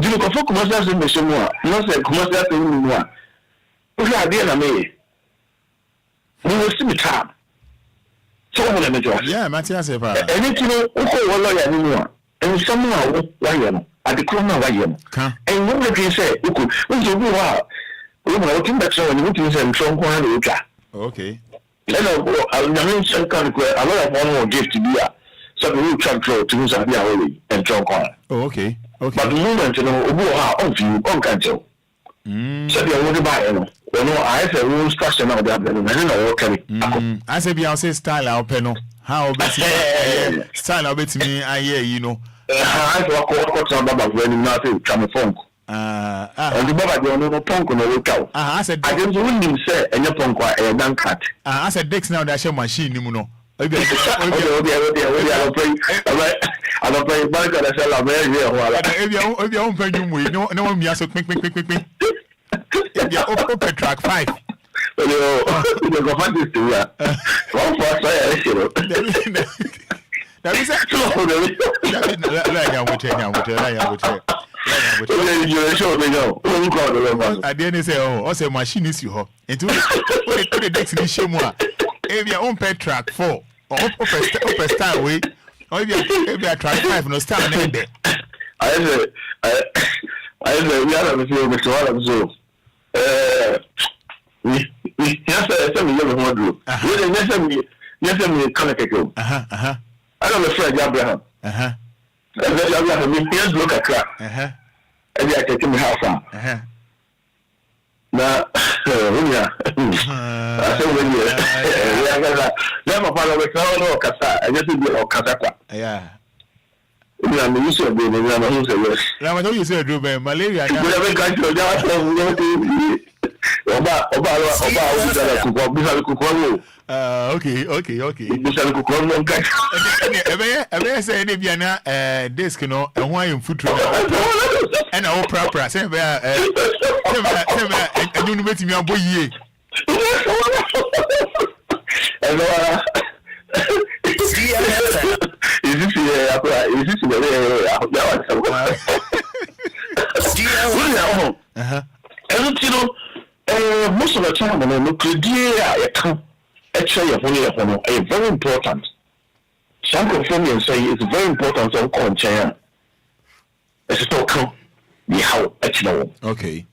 you go for commercial assumption? Not a commercial assumption. If you are there, we will see the time. So, yeah, Matthias, anything, lawyer anymore. And somehow, why at the corner, why and what can say, you could, when you go out, we were looking back so and looking and strong. Okay. I'll mention a lot of one more gift to be a so we will control to use a holy and strong corner. Oh, okay. But the moment you know, on view, on cancel. So you want to buy I said, we will structure now that I said, Beyonce style our panel. How style I'll bet me, I hear, you know. I walk about when nothing come phone. And the Baba don't know punk on the lookout. I said, I didn't really say any punk a damn cat. I said, Dex now that's your machine, you know. I don't play back at a cell of if you open you, no one me so quick. If you open track 5. The government is one for us. That is I didn't say, oh, say machine is you. Into the next issue, if you own pet track 4 or upper star way, or if you track 5, no star name there. I said, we are a few Mr. Wallace. Yes, some young one group. Yes, I'm Kanako. I don't know, Fred Abraham. Here's look at crap. And I take him half on. Now, I said, when you never follow the crowd or Casa, I just did your Casaka. Yeah. I'm used to being a man who's a wish. Now, I know you said, malaria. Whatever kind of job, okay. Ever say any Biana disc, no, and why in foot and our proper, say, and you met me a boy. Most of the time, when I look at actually, very important. Some confirm say it's very important to contain. It's still come the how actually. Okay.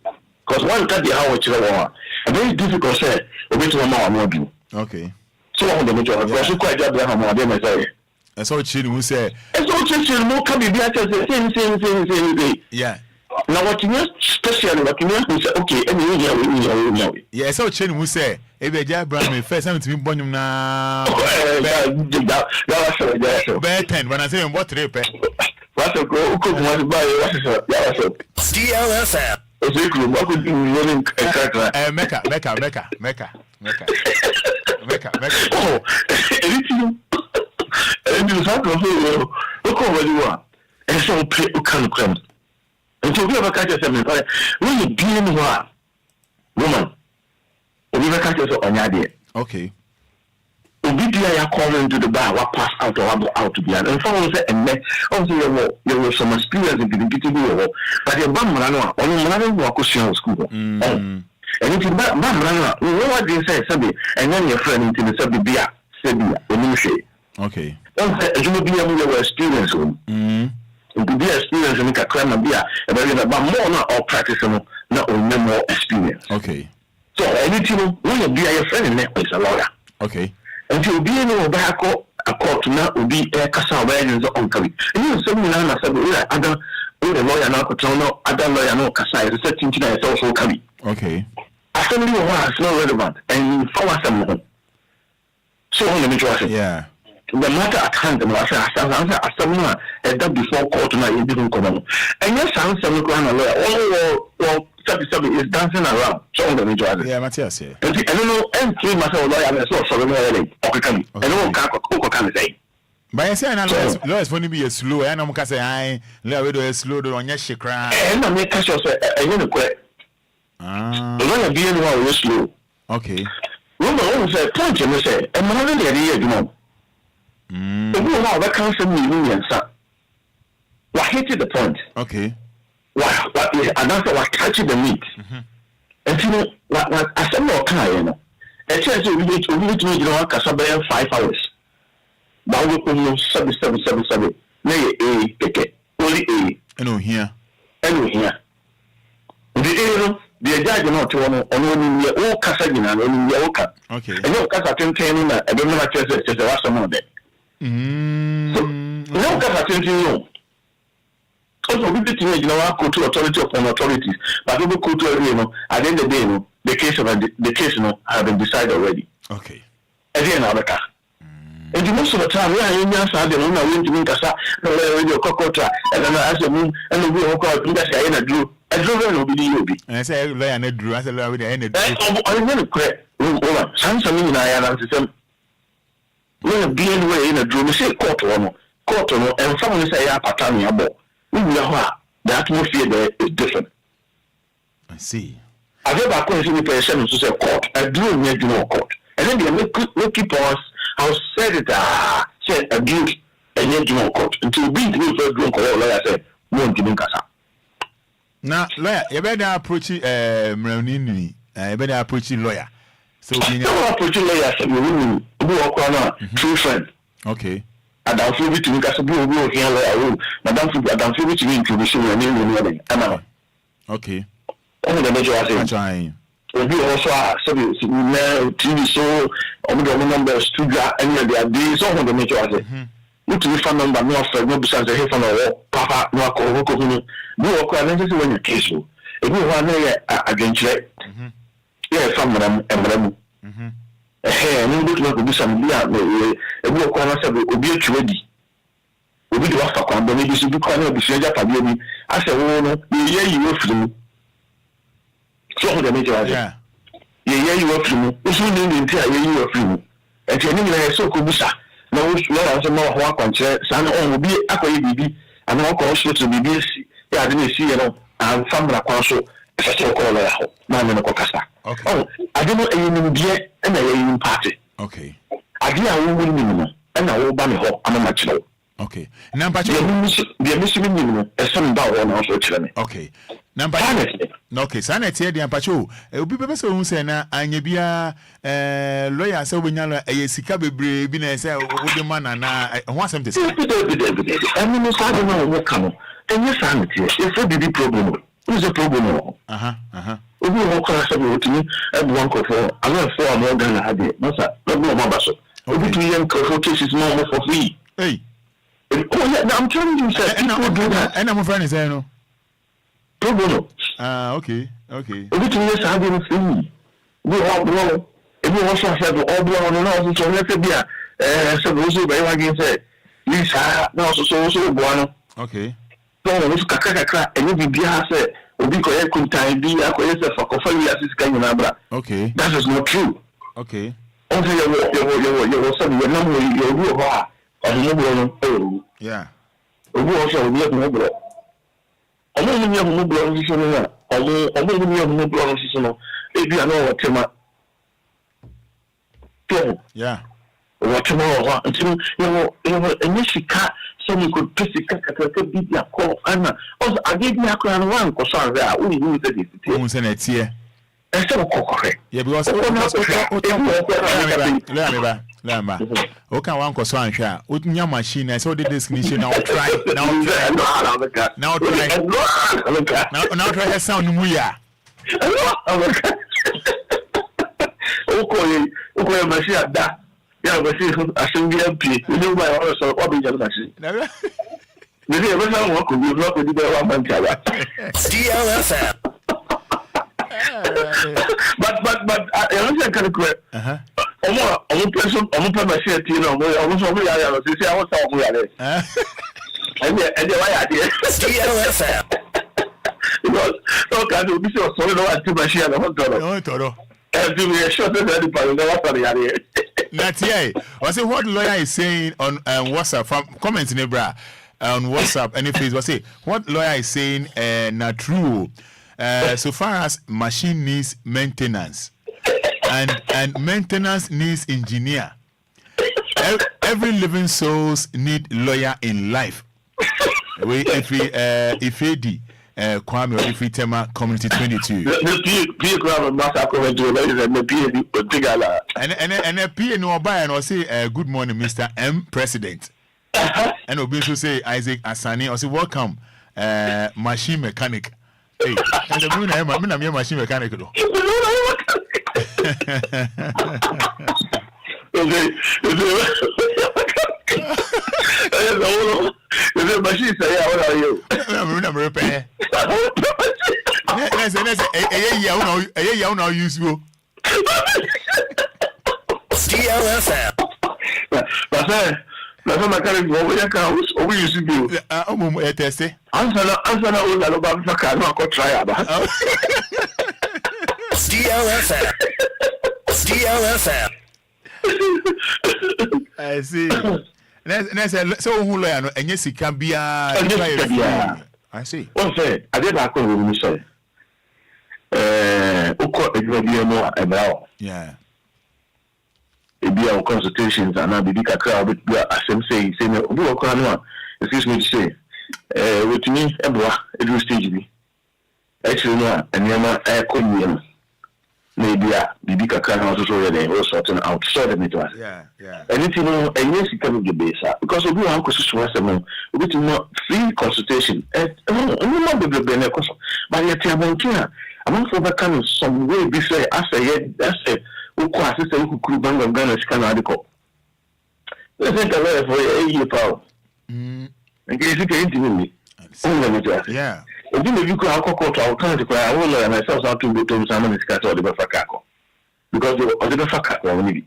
Because one got the how actually, a very difficult say, a bit more do. Okay. So on the major, because you quite got the how more than say. And so Chin will say, and so Chin will come be same. Yeah. Now what you need, especially what you need, say okay, and you know. Yeah, so Chen will say, if a jab brand first time to be born now. Bad 10 when I say what trip. What's a go cook one by DLFM. What could be running Mecca. Oh, anything. And you have to look over you are. And so pay can come. And so we have a catch yourself. When you be in one woman, we have a catch yourself on your idea. Okay. Obia calling to the bar, what pass out or out to be. And someone said, and then also there was some experience in the beginning, but your bum run only one walk school. And if you bum run, you know what they say, Sabi, and then your friend into the Sabi Bia, Sabia, when you say. Okay. You will be able to experience. To be experience and make a crime and beer, but more not all practice, not only more experience. Okay. So anything when you be a friend in is a lawyer. Okay. And to be in a back a court to now will be a casa awareness on coming. And you said, I said, other lawyer now, other lawyer no casa is setting to that also coming. Okay. Assembly was not relevant and for us. So on the majority. Yeah. The matter at hand, I said, that before court tonight, it didn't come on. And yes, I'm some grand lawyer, all 37 is dancing around. So on the majority. Yeah, Matthias. And I don't know, and 3 months old lawyer, and so for the lawyer, okay, and no can say. By a saying, lawyers want to be a slow, and I'm going to say, I love it slow on your shit cry. And I make cash yourself, and you know, quit. The lawyer being one was slow. Okay. Rumor always said, point you say, and my other idea, you know. The woman that comes from me, son. What hated the point? Okay. What is another what catching the meat? And you know, what I said, no, you know. And says we need to, you know, Casabaya 5 hours. But we can know 7. Nay, a ticket. Only a. And here. And here. The judge not to only all Casagina, only the Oka. Okay. And no Casa containing a don't know what just the last one of it. No Casa containing. Also, we did you know, go to authority upon authorities, but we go to you know, at the end of the day, the case of the case, you know, have been decided already. Okay. Again, America. And most of the time, we are in your side, and we are going to meet us, radio cockota, and then I ask the moon, and we will call it in a drew. I drove will be you. And I say, I drew, I said, I ended. I never quit. Something in I answer them. We'll be anyway in a drew, we say quarter, and someone say, I pattern your ball. The atmosphere there is different. I see. I get back when you pay seven to say court. I do need to know court. And then they make people I said it said abuse and need to know court. Until being to me first drunk lawyer said, won't give casa. Now, lawyer, you better approach Mronini, you better approach lawyer. So you know approach lawyer said you walk on true friend. Okay. And I'll feel it to me because we will hear lawyer. Madame Madame feel it to me introduction and name. Okay. Only the major I say. We also are TV show, the number studio, any of their days, all the major I say. You to phone number, no friend, no besides the head from a papa, no alcohol, no acquaintance when you case you. If you want against it, yeah, from them and them. Hey, and you look like do some beer, and we will call us Obia ready. We will do after come, but maybe you be calling the stranger for me. I said, oh, no, yeah, you will through. So the major, yeah, you were through. If you need the entire year, you were through. And you need so cool. No, answer more work on chair, son, will be a baby, and all calls to be busy. Yeah, I didn't see you know, and some black also, as I call it, man in a cocasta. Okay. Oh, I don't know any beer and a party. Okay. I did a woman, and I will ban a hole, I'm a match. Okay. Number two, the missing minimum, a son about one also children. Okay. Number two, okay, Sanet here, the Ampacho. It will be better so say na Anyabia lawyer so when you're a Sikabe Bina say, what the man and I want some to say. I mean, I don't know what come. And your sanity, it's a big problem. Who's a problem? We will cross a road to me at one for another 4 more than I did. No, sir, no more Mabaso. Over 2 young cases normal for free. Hey. Oh, yeah, I'm telling you, sir, and I'm a friend is there, no? Okay. Over 2 years I've been free. We all blow. If you also said all blow on the nose, so let it be a so by again say, Lisa, no, so one. Okay. So, if Kaka and you be said, Obi Koya Kuntai be a coincidence for Kofa as kind of number. Okay. That is not true. Okay. Also, you son, your number, your real bar, or no, yeah. Obi also will no blow. Only you have no blow, only you have no blow, if you know what Tema. Yeah. What tomorrow, until you know, initially cut. So you could piss it, beat your call. Anna, also, I gave me a crown one, because I will use it here. And so, yeah, because Lumba. Okay, one question, share. With your machine, I saw the destination. Now try her sound. Okay, machine that. Yeah, but see, I shouldn't be MP. You know why I also be just machine. Maybe every time I could be not with the one man. DLFM. But I don't think correct. I'm person, machine, you know, almost over there. I was talking about it. And why I did DLFM. Because, okay, I'll be so sorry about machine. I want to do me a short Not yet. I say what lawyer is saying on WhatsApp from comments in Ebra on WhatsApp and Facebook. Say what lawyer is saying not true. So far as machine needs maintenance and maintenance needs engineer. Every living souls need lawyer in life. If AD Kwame or if Tema Community 22. And a P no buy and say good morning, Mr. M President. And Obi to say Isaac Asani or say welcome machine mechanic. Hey, and the moon I'm your machine mechanic. The machine say, how are you? I'm repair. I now use you. DLFM. But that's my kind of over your house. Over you see you. Testy. Answer all about the car. No, go try about DLFM. DLFM. I see. So who lawyer and yes, it can be I see. One say, I did not call you, say. Uko more about. Yeah. Ebia consultations and bibi kakra bit asem say no obi okra no excuse me to say with me eboa edu stage bi actually no enema konye no ebia bibi kakra no so really we sorting out so the meter yeah anything no enye sika no base because obi wan kosusu asem obi to no free consultation no no be na koso but yet abonkia among for can some way be say as uko asese ukukuru Bank of Ghana sika adiko. Let's take a lot for a year power. And get it into me. Yeah. Obi me bi ko akoko to awukan ti ko I will and myself how to go to some money sika to the fakako. Because the fakako won bi.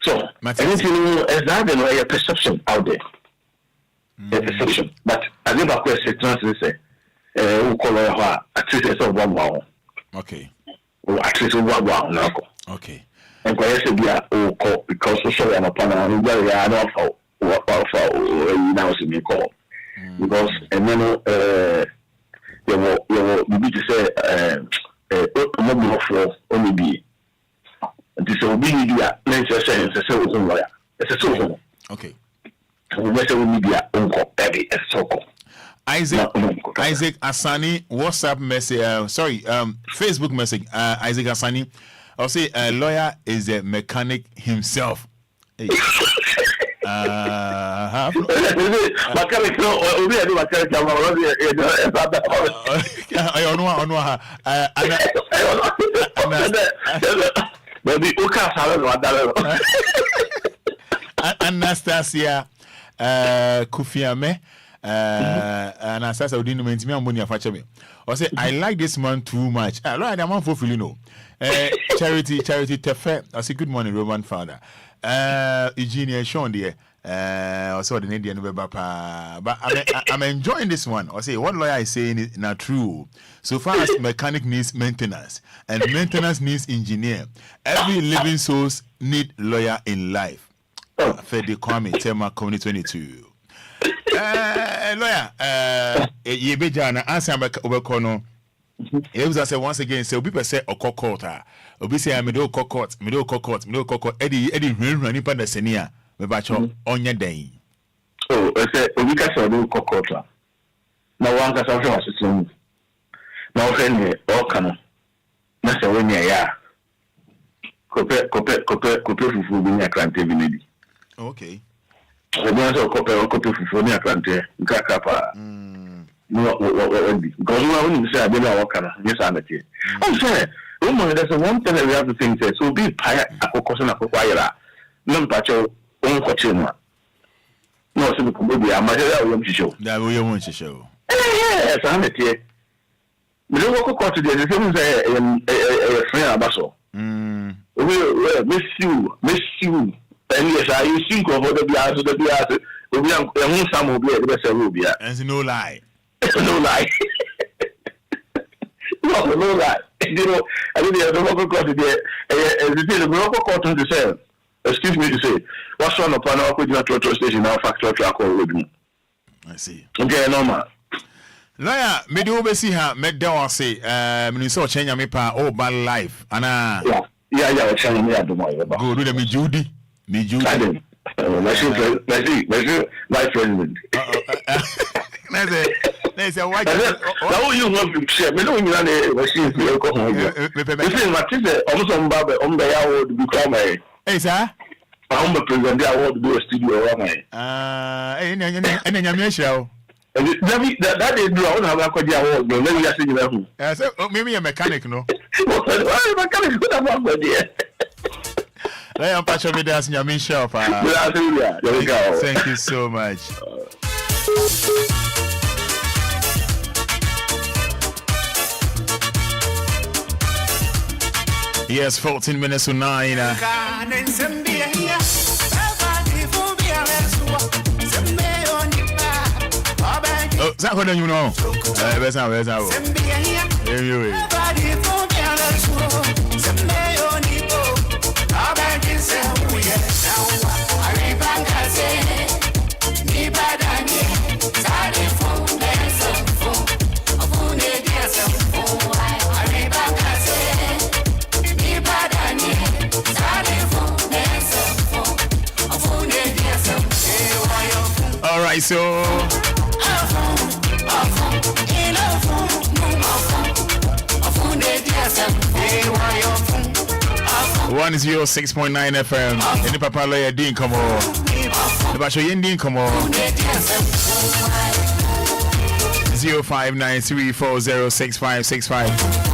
So, anything as that there a perception out there. A perception. But I never question trans say uko lo ha artiste of one. Okay. Or artiste of one now. Okay. Enquires because so I'm upon a very I for now see me call. Because and then you need to say mobile for only be. This will be media, let's say it's a so lawyer. It's a so. Okay. We media uncle Eddie as so called. Isaac Asani WhatsApp message Facebook message Isaac Asani. I'll say a lawyer is a mechanic himself. Hey. Mechanic no obi adu mechanic am baby uka sala no adalo Anastasia Kufiame Anastasia Odinu mentimi amboni afache me. I say I like this man too much. Lawyer the man for Filino. Charity Tefe. I say good morning, Roman Fada. Eugenia Sean there. Also the Indian Papa. But I'm enjoying this one. I say what lawyer is saying is not true. So far as mechanic needs maintenance and maintenance needs engineer, every living soul need lawyer in life. Fede Kwame Tema Community 22. Lawyer, ye beja na answer obekono. He was say once again, say people say okokota. Obi say me do kokot. Eddie run nipa da senia. Me ba cho onye den. Oh, say obi ka say do kokota. Na wan ka say system. Na o friend o kana. Na say we ya. Kope fufu bi nya krante bi nedi. Okay. We want to kope fufu ni krante nkaka pa. No, because when you say I didn't know what kind of yes, I'm here. I'm saying, there's one thing that we have to think. So be pie a question of fire. No, but your own question. No, so we could be a material room to show. That we want to show. Yes, I'm here. We don't walk out today. The same as a friend of us. We miss you. And yes, I think of what the Bias. We are some will be able to say Obia. And no lie. No lie. No lie. You know, I mean, the local court today, the local court to say, excuse me to say, what's on upon our petrol station now, factory track or with me. I see. Okay, normal. Lawyer, me do be see her, make them say, me so change me pa, oh, bad life. Anna. Yeah, change me at the moment. Go do me Judy. Me Judy. My president. There's a white. Now you want to share. Me know you are the machine. Listen, what is it? Almost on Baba, on the hour to become a. Hey, sir. I'm the president. I want to do a studio. And then you're show. That is do. I want to have a quite award. But let me just say you. Maybe a mechanic, no. Mechanic good about my dear. I am Pacho Vidas in your shop. Thank you so much. Yes, 14 minutes to 9. Oh, that one you know. Where's why so? 106.9 FM. Any papa lawyer didn't come on. The basho yen didn't come on. 0593406565.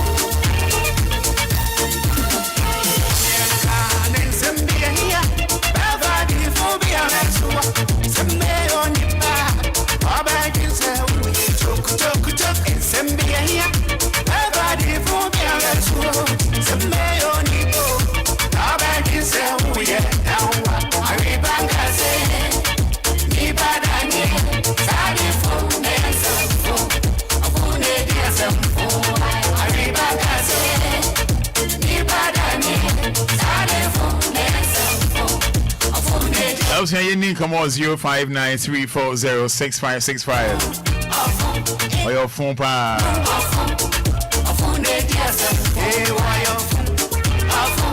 I was saying, come on, 0593406565. Or your phone pa.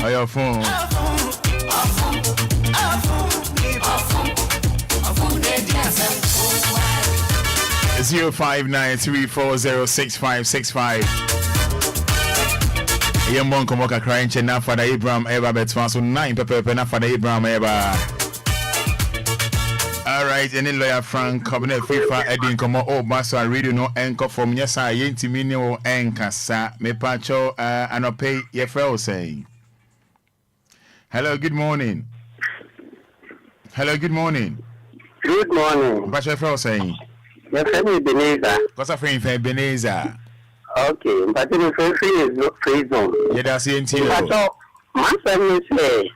Or your phone. 0593406565. Young monk come walk crying chena Fada Abraham Eba betwa so 9 pepe na Fada Abraham Eba. All right, any lawyer Frank cabinet FIFA Edin come oh master radio no anchor from yes I yentimi ne o enkasa me pacho anope ye frel saying. Hello, good morning. Hello, good morning. Good morning. Pacho frel saying. Your friend is Beneza. What's a friend Beneza? Okay, but the friend is not free zone. Yeah, that's the NTO. But my friend say,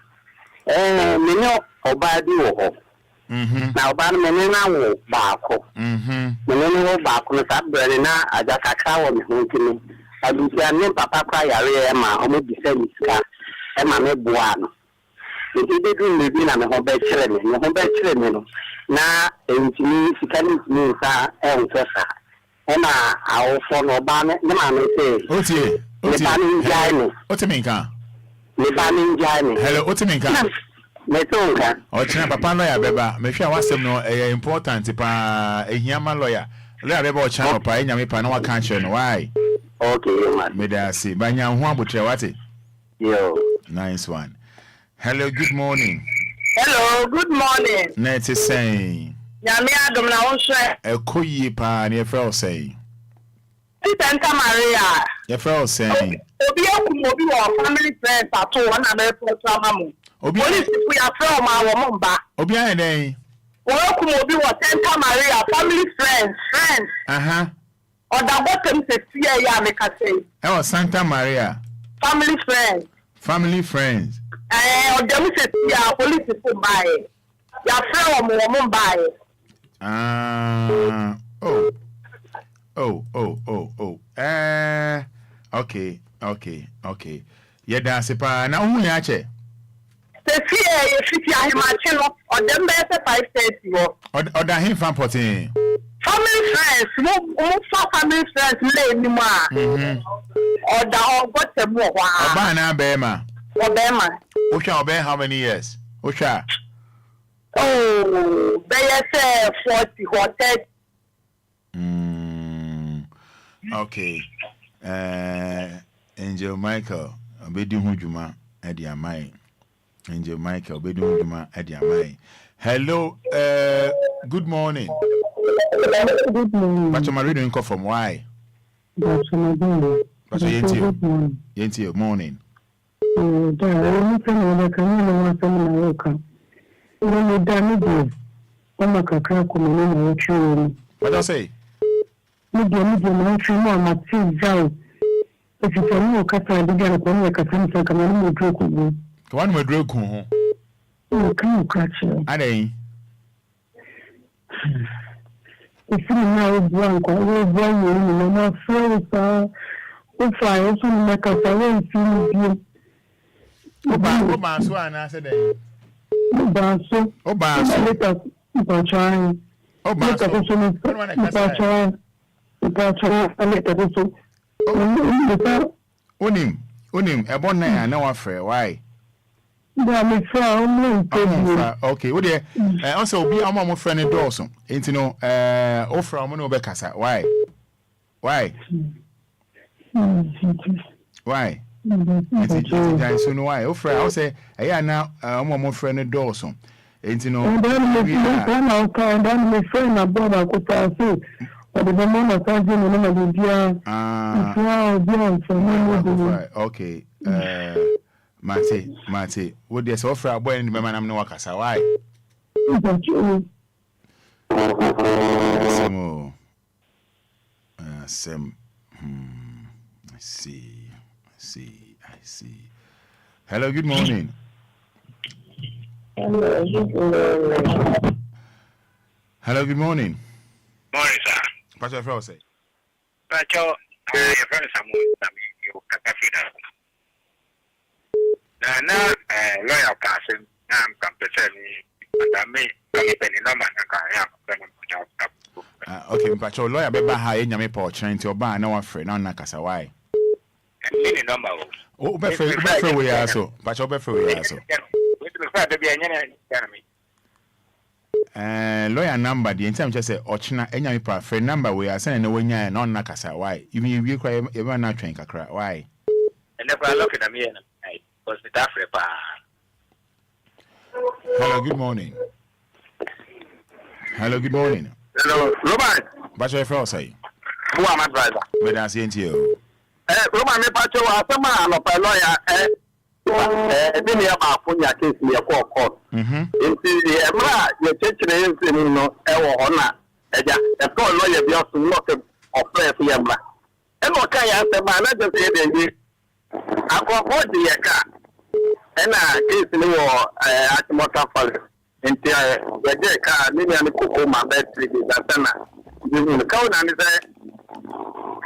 me know Obia Wɔhɔ. Now, Obia me know baako. Me know baako na sabre na aja kakra wo me hontimi. Abusia ne papa kwa yare ma o me bisa mi sika. E ma me boa no. Nti de dun me bi na me ho be kire me. Me ho be kire me no. Na entimi sika ni ntimi sa e nso sa. Ema awo for no ba ne ma me say. Otie. Otiminka. Hello, Otiminka. Metonka. Ochina papa lawyer beba. Me hwe awasem no important pa ehiama lawyer. Lawyer beba ochina no pa enyame pa na waka kire no why? Okay, man. Me da see. Banya ho abotre wate. Yo. Nice one. Hello, good morning. Hello, good morning. Net is saying. Nyame adom na wo hwe. Ekoyi pa na efra say. Santa Maria. Efra say. Obia kumobi wo family friends ato na me program mu. Police we are from our Lumba. Obia enen. Wo kumobi wo Santa Maria family friends. Oda bottom se fear ya me ka say. Oh, Santa Maria. Family friends. Odem se ya police ko bae. Ya fra mo bae. Okay. Yeah, that's pa na hu ya che. Se fie ye fiti ahimachi no, odem be se 5:30 wo. Oda hin fan potin. Family friends, mo family friends le ni mo a. Oda o gotem wo wa. Oba na be ma. Obema. Osha obe how many years? Osha. Oh, they say 40 or 30. Okay. Angel Michael, obedi hujuma edi amai. Angel Michael, obedi hujuma edi amai. Hello, good morning. Good morning. But my reading come from why? But Yenti, morning. What I say? If you tell me a cat, I began to come like a family, come on, we broke. One more broke. Oh, can you catch you? I ain't. If you know, drunk, I will bring you in my friends. If I also make a fire, feel you. Oba so ana say dey. Oba so. Let us try. Oba so. Onim, ebon na ya na wa frɛ why? Okay, what there? Also, be a mom friend in Dawson. Ain't you know, offer a mono becassa. Why? Why? So no, why? Offer, I'll say, I now, a mom friend in Dawson. Ain't you know, and then my friend, my brother, could say, but the moment of time, okay, Mate, would this offer a boy in the man? I'm no wakasa. Why? Some. I see. Hello, good morning. Hello, good morning. Morning, sir. What's your friend say? But your friend is you Now, lawyer person, I'm competent. I may be no man. Okay, but your lawyer be high in your report trying to buy no one friend, no Nakasa. Why? Oh, better we are so. But your better we are so. Lawyer number, the entire just say, Ochina, any friend number we are sending away and non Nakasa. Why? You mean you cry even not train crack? Why? And never look at me. Hello, good morning. Hello, Roman. What's your friend say? Who am I, brother? But I see you. Roman, me pacho wa sama no pa lawyer bi me ba afunya case me ko court. Nti e mra ye chechire nsi no e wo ho na eja e ko lawyer bi osu no ke offer fi yamra. E no kan ya se ma na je se de ni. Akoko de ye ka. E na case ni wo atimota fall. Nti ye je ka ni ni ko ma battery de datana. Ni ka una ni se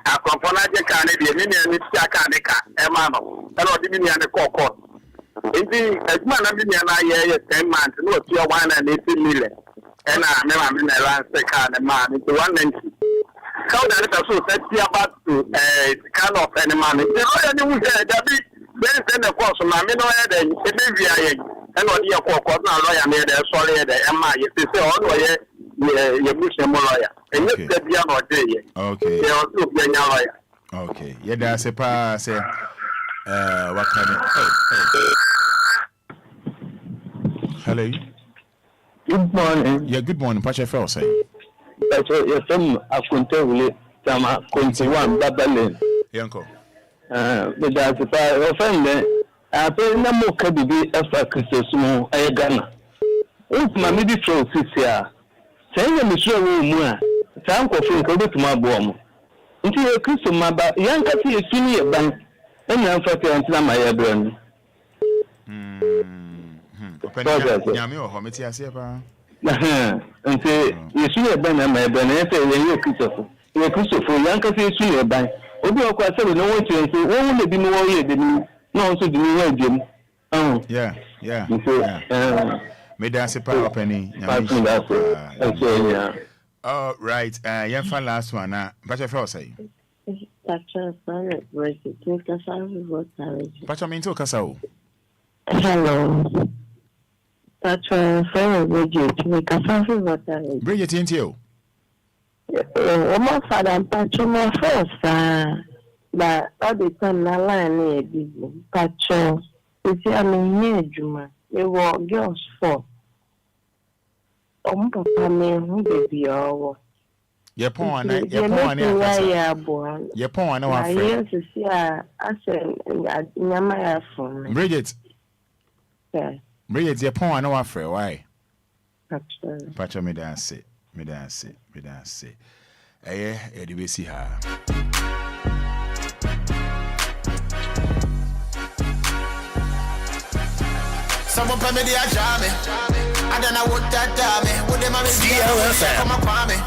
akọfọna je ka ne de ni ni ti aka ne ka e ma no e no de ni ne kokọ nti ejuma na bi ni na ye 10 months no ti o wan na ne ti mile e na me ma me na lance ka ne ma ni 190 ka o na ne so se ti about to kind of any man ni o ya ni wu se da bi ben se ne course na me no ya de e be wi aye e no de ye kokọ na lawyer me de so le de e ma ye se o no ye bush mo lawyer and you said you are not there. Okay. They also be a lawyer. Okay. Yeah, that's a pass. What kind of? Hello. Good morning. Yeah, good morning. Pacha Fel say. Pacha, you're from Akunte Tama Kuntiwan Babalin. Yanko. But that's a pair of friend. I pay no more Kabi Alpha Christus Mo, Ghana. If my middle throat sits here. Saying a monsieur woman, Sam Coffin could to my bomb. Until a Christian mother, young Cathy is senior bank, and young Fatty and my burn. Yami or Homitia Sepa. And say, you see a banner, my banner, you're Christopher. You're Christopher, young Cathy is senior bank. Obia quite said no one to say, won't they be more here than no to do Jim? Oh, yeah. May I say power penny? All right, young fan last one. But I feel say. Pacha mean to Casao. Hello. Pacha, friend, Bridget, make a family water. Bridget into you. My father and Pacha, my first, but all the time, I line Pacha, you see, I'm in here, Juma. They were girls for. Papa, me, who baby, oh. Your pawn, your pawn, yes, I said, Yamaya from Bridget. Bridget, your pawn, no afraid. Why? Pacha, me dance it. Eh, do we see her? Someone pay me the ajame. And then I would that me. Would them have DLFM come up me?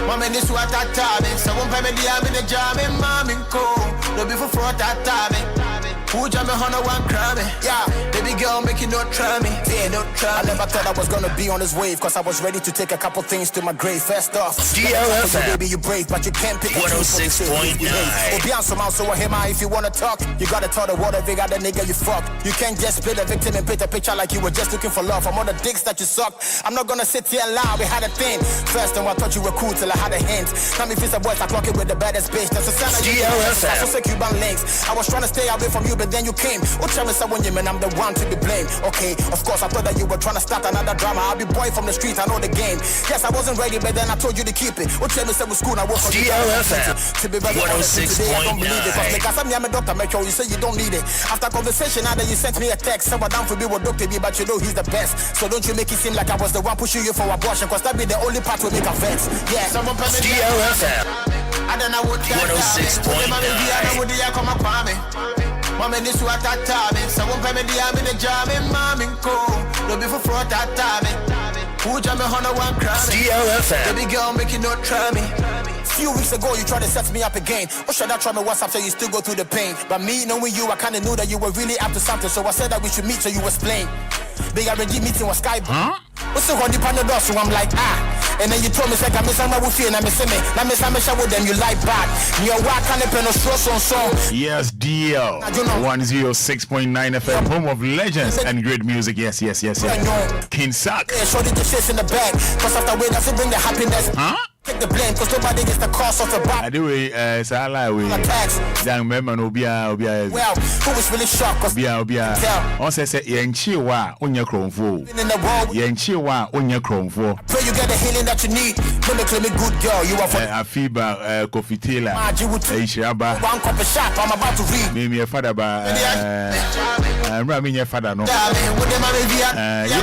Mommy this what that me. Someone pay me the jam in mommy co. No before that me. Who jam me on one cramming? Yeah, baby girl, make you not try me. Yeah, not try. I never thought I was gonna be on this wave, cause I was ready to take a couple things to my grave. First off, DLFM. baby, you brave, but you can't pick 106.9. Obia, so if you wanna talk, you gotta tell the world every other nigga you fuck. You can't just play the victim and paint a picture like you were just looking for love. I'm on the dicks that you suck. I'm not gonna sit here and lie, we had a thing. First time I thought you were cool till I had a hint. Now me feel the boys I clock it with the baddest bitch. That's a sign of you. I so sick Cuban links. I was trying to stay away from you, but then you came. What tell me someone you mean I'm the one to be blamed? Okay, of course I thought that you were trying to start another drama. I'll be boy from the street, I know the game. Yes, I wasn't ready, but then I told you to keep it. What tell me some school I work for DLFM. To be very honest, today I don't believe it. Because I'm a doctor, make sure you say you don't need it. After conversation, now that you sent me a text, someone down for me with Dr. B, but you know he's the best. So don't you make it seem like I was the one pushing you for abortion, cause that be the only part we make a fence. Yeah, someone DLFM. I don't know what 106.9. Mama this what I tell me. Someone pay me the arm in the jam in mommy co. No be for fraud that time. Who jam me on one crime? DLFM. Baby girl, make you not try me. Few weeks ago, you tried to set me up again. Or should I try me WhatsApp so you still go through the pain? But me knowing you, I kinda knew that you were really up to something. So I said that we should meet so you explain. Big RNG meeting was Skype. What's the one dependent door? So I'm like, And then you told me, like, I miss my woofy and I miss me. I miss with them, you like bad. You're what kind of pen or song. Yes, DL 106.9 FM, home of legends and great music. Yes. King Sack. Yeah, show the shits in the bag. Cause after way, that's it bring the happiness. Take the blame, cause nobody gets the cost of the back. I do it, so I lie with Young member Obia. Well, who was really shocked? Cause Obia. Also say, Yenchiwa, on your chrome for. Yenchiwa, on your chrome for. Pray you get the healing that you need. Don't make me good girl. You are for a fever, Kofi Taylor. Shaba. One cup of shop, I'm about to read. Maybe a father by Ramin, your father. No,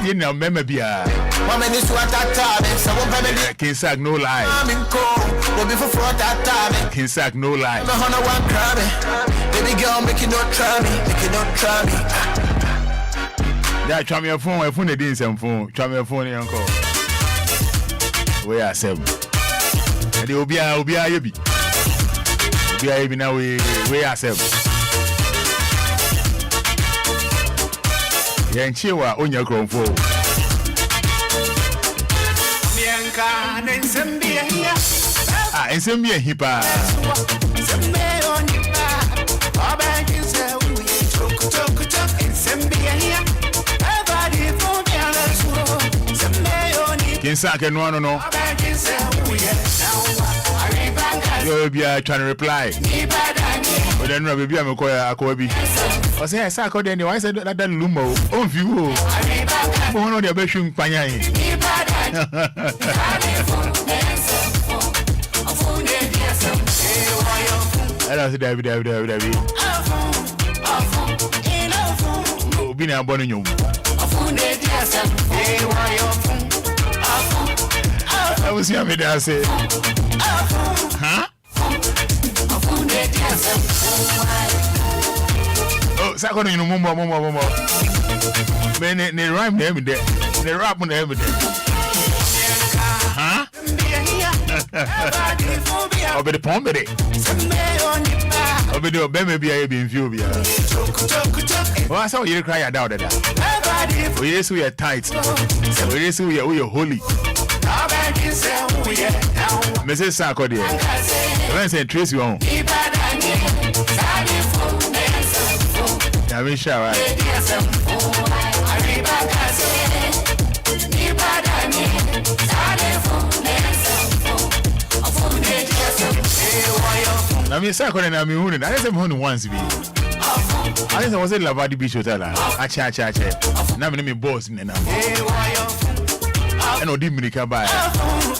you know, member Bia. Woman is what I tell me. Someone King Sack, no lie. King Sack, no lie. Baby girl, make you not try me. Yeah, try me a phone. I phone the some phone. Try me a phone, uncle. We are seven. And the Obia, you be. Obia, now we are seven. Yenchiwa, on your chrome for. And send me a hippa. Kinsack and one no. You'll be trying to reply. But then maybe I'm a Kobe. I say, I saw then I said that Lumba. Oh, view. One of the bedroom panya. I said, David. Be now born in you. I was here with I say, Oh, second in Mumba. Man, they rhyme every day. They rap on every day. I'll be the pombe. I'll be the baby, I'll be in view. Well, I saw you cry out of that. We just we are tight. We just we are holy. Mrs. Sako there. When say trace you on. I mean, sure, right? I mean, Sako and I mean, I didn't have once. I didn't was a Lavadi Beach Hotel. Acha. Now, my name is Boss. And no Diminica by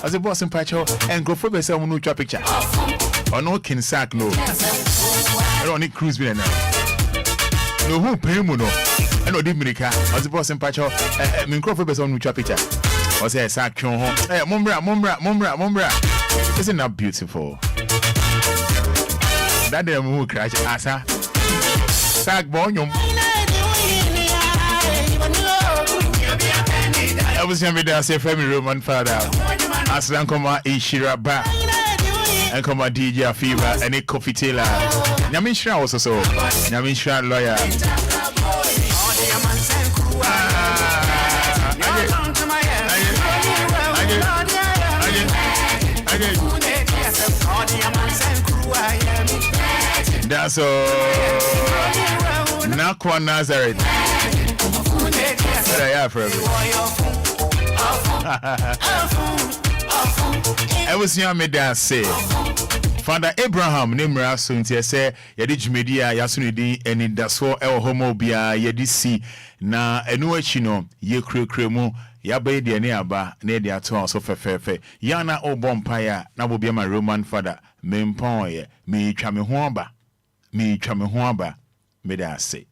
as a boss in Pacho and go for someone who trap picture. Or no King Sack, no. I don't need cruise now. No who pay muno. And no Diminica as a boss in Pacho and Mincroft for someone who trap picture. Or say Sack, Mumbra. Isn't that beautiful? That damn who crash asa. Sack Bonyum. I was going to say family Roman Fada. As Lankoma Ishiraba. and come on DJ Fever and a coffee tailor. Nyamisha also so. Nyamisha lawyer. That's all. Nakwa Nazareth. I was young, me that say. Fada Abraham, Nimra, soon to say, Yadi Media, Yasunidi, and Anidaso Wɔhɔ Obia, Yadi si na Enuachino, Ye Cremo, Yabe, the Neaba, Nedia Toss of Fefe, Yana O Bompire, now will be my Roman father, Mempoye, me Chamihuamba, me that say.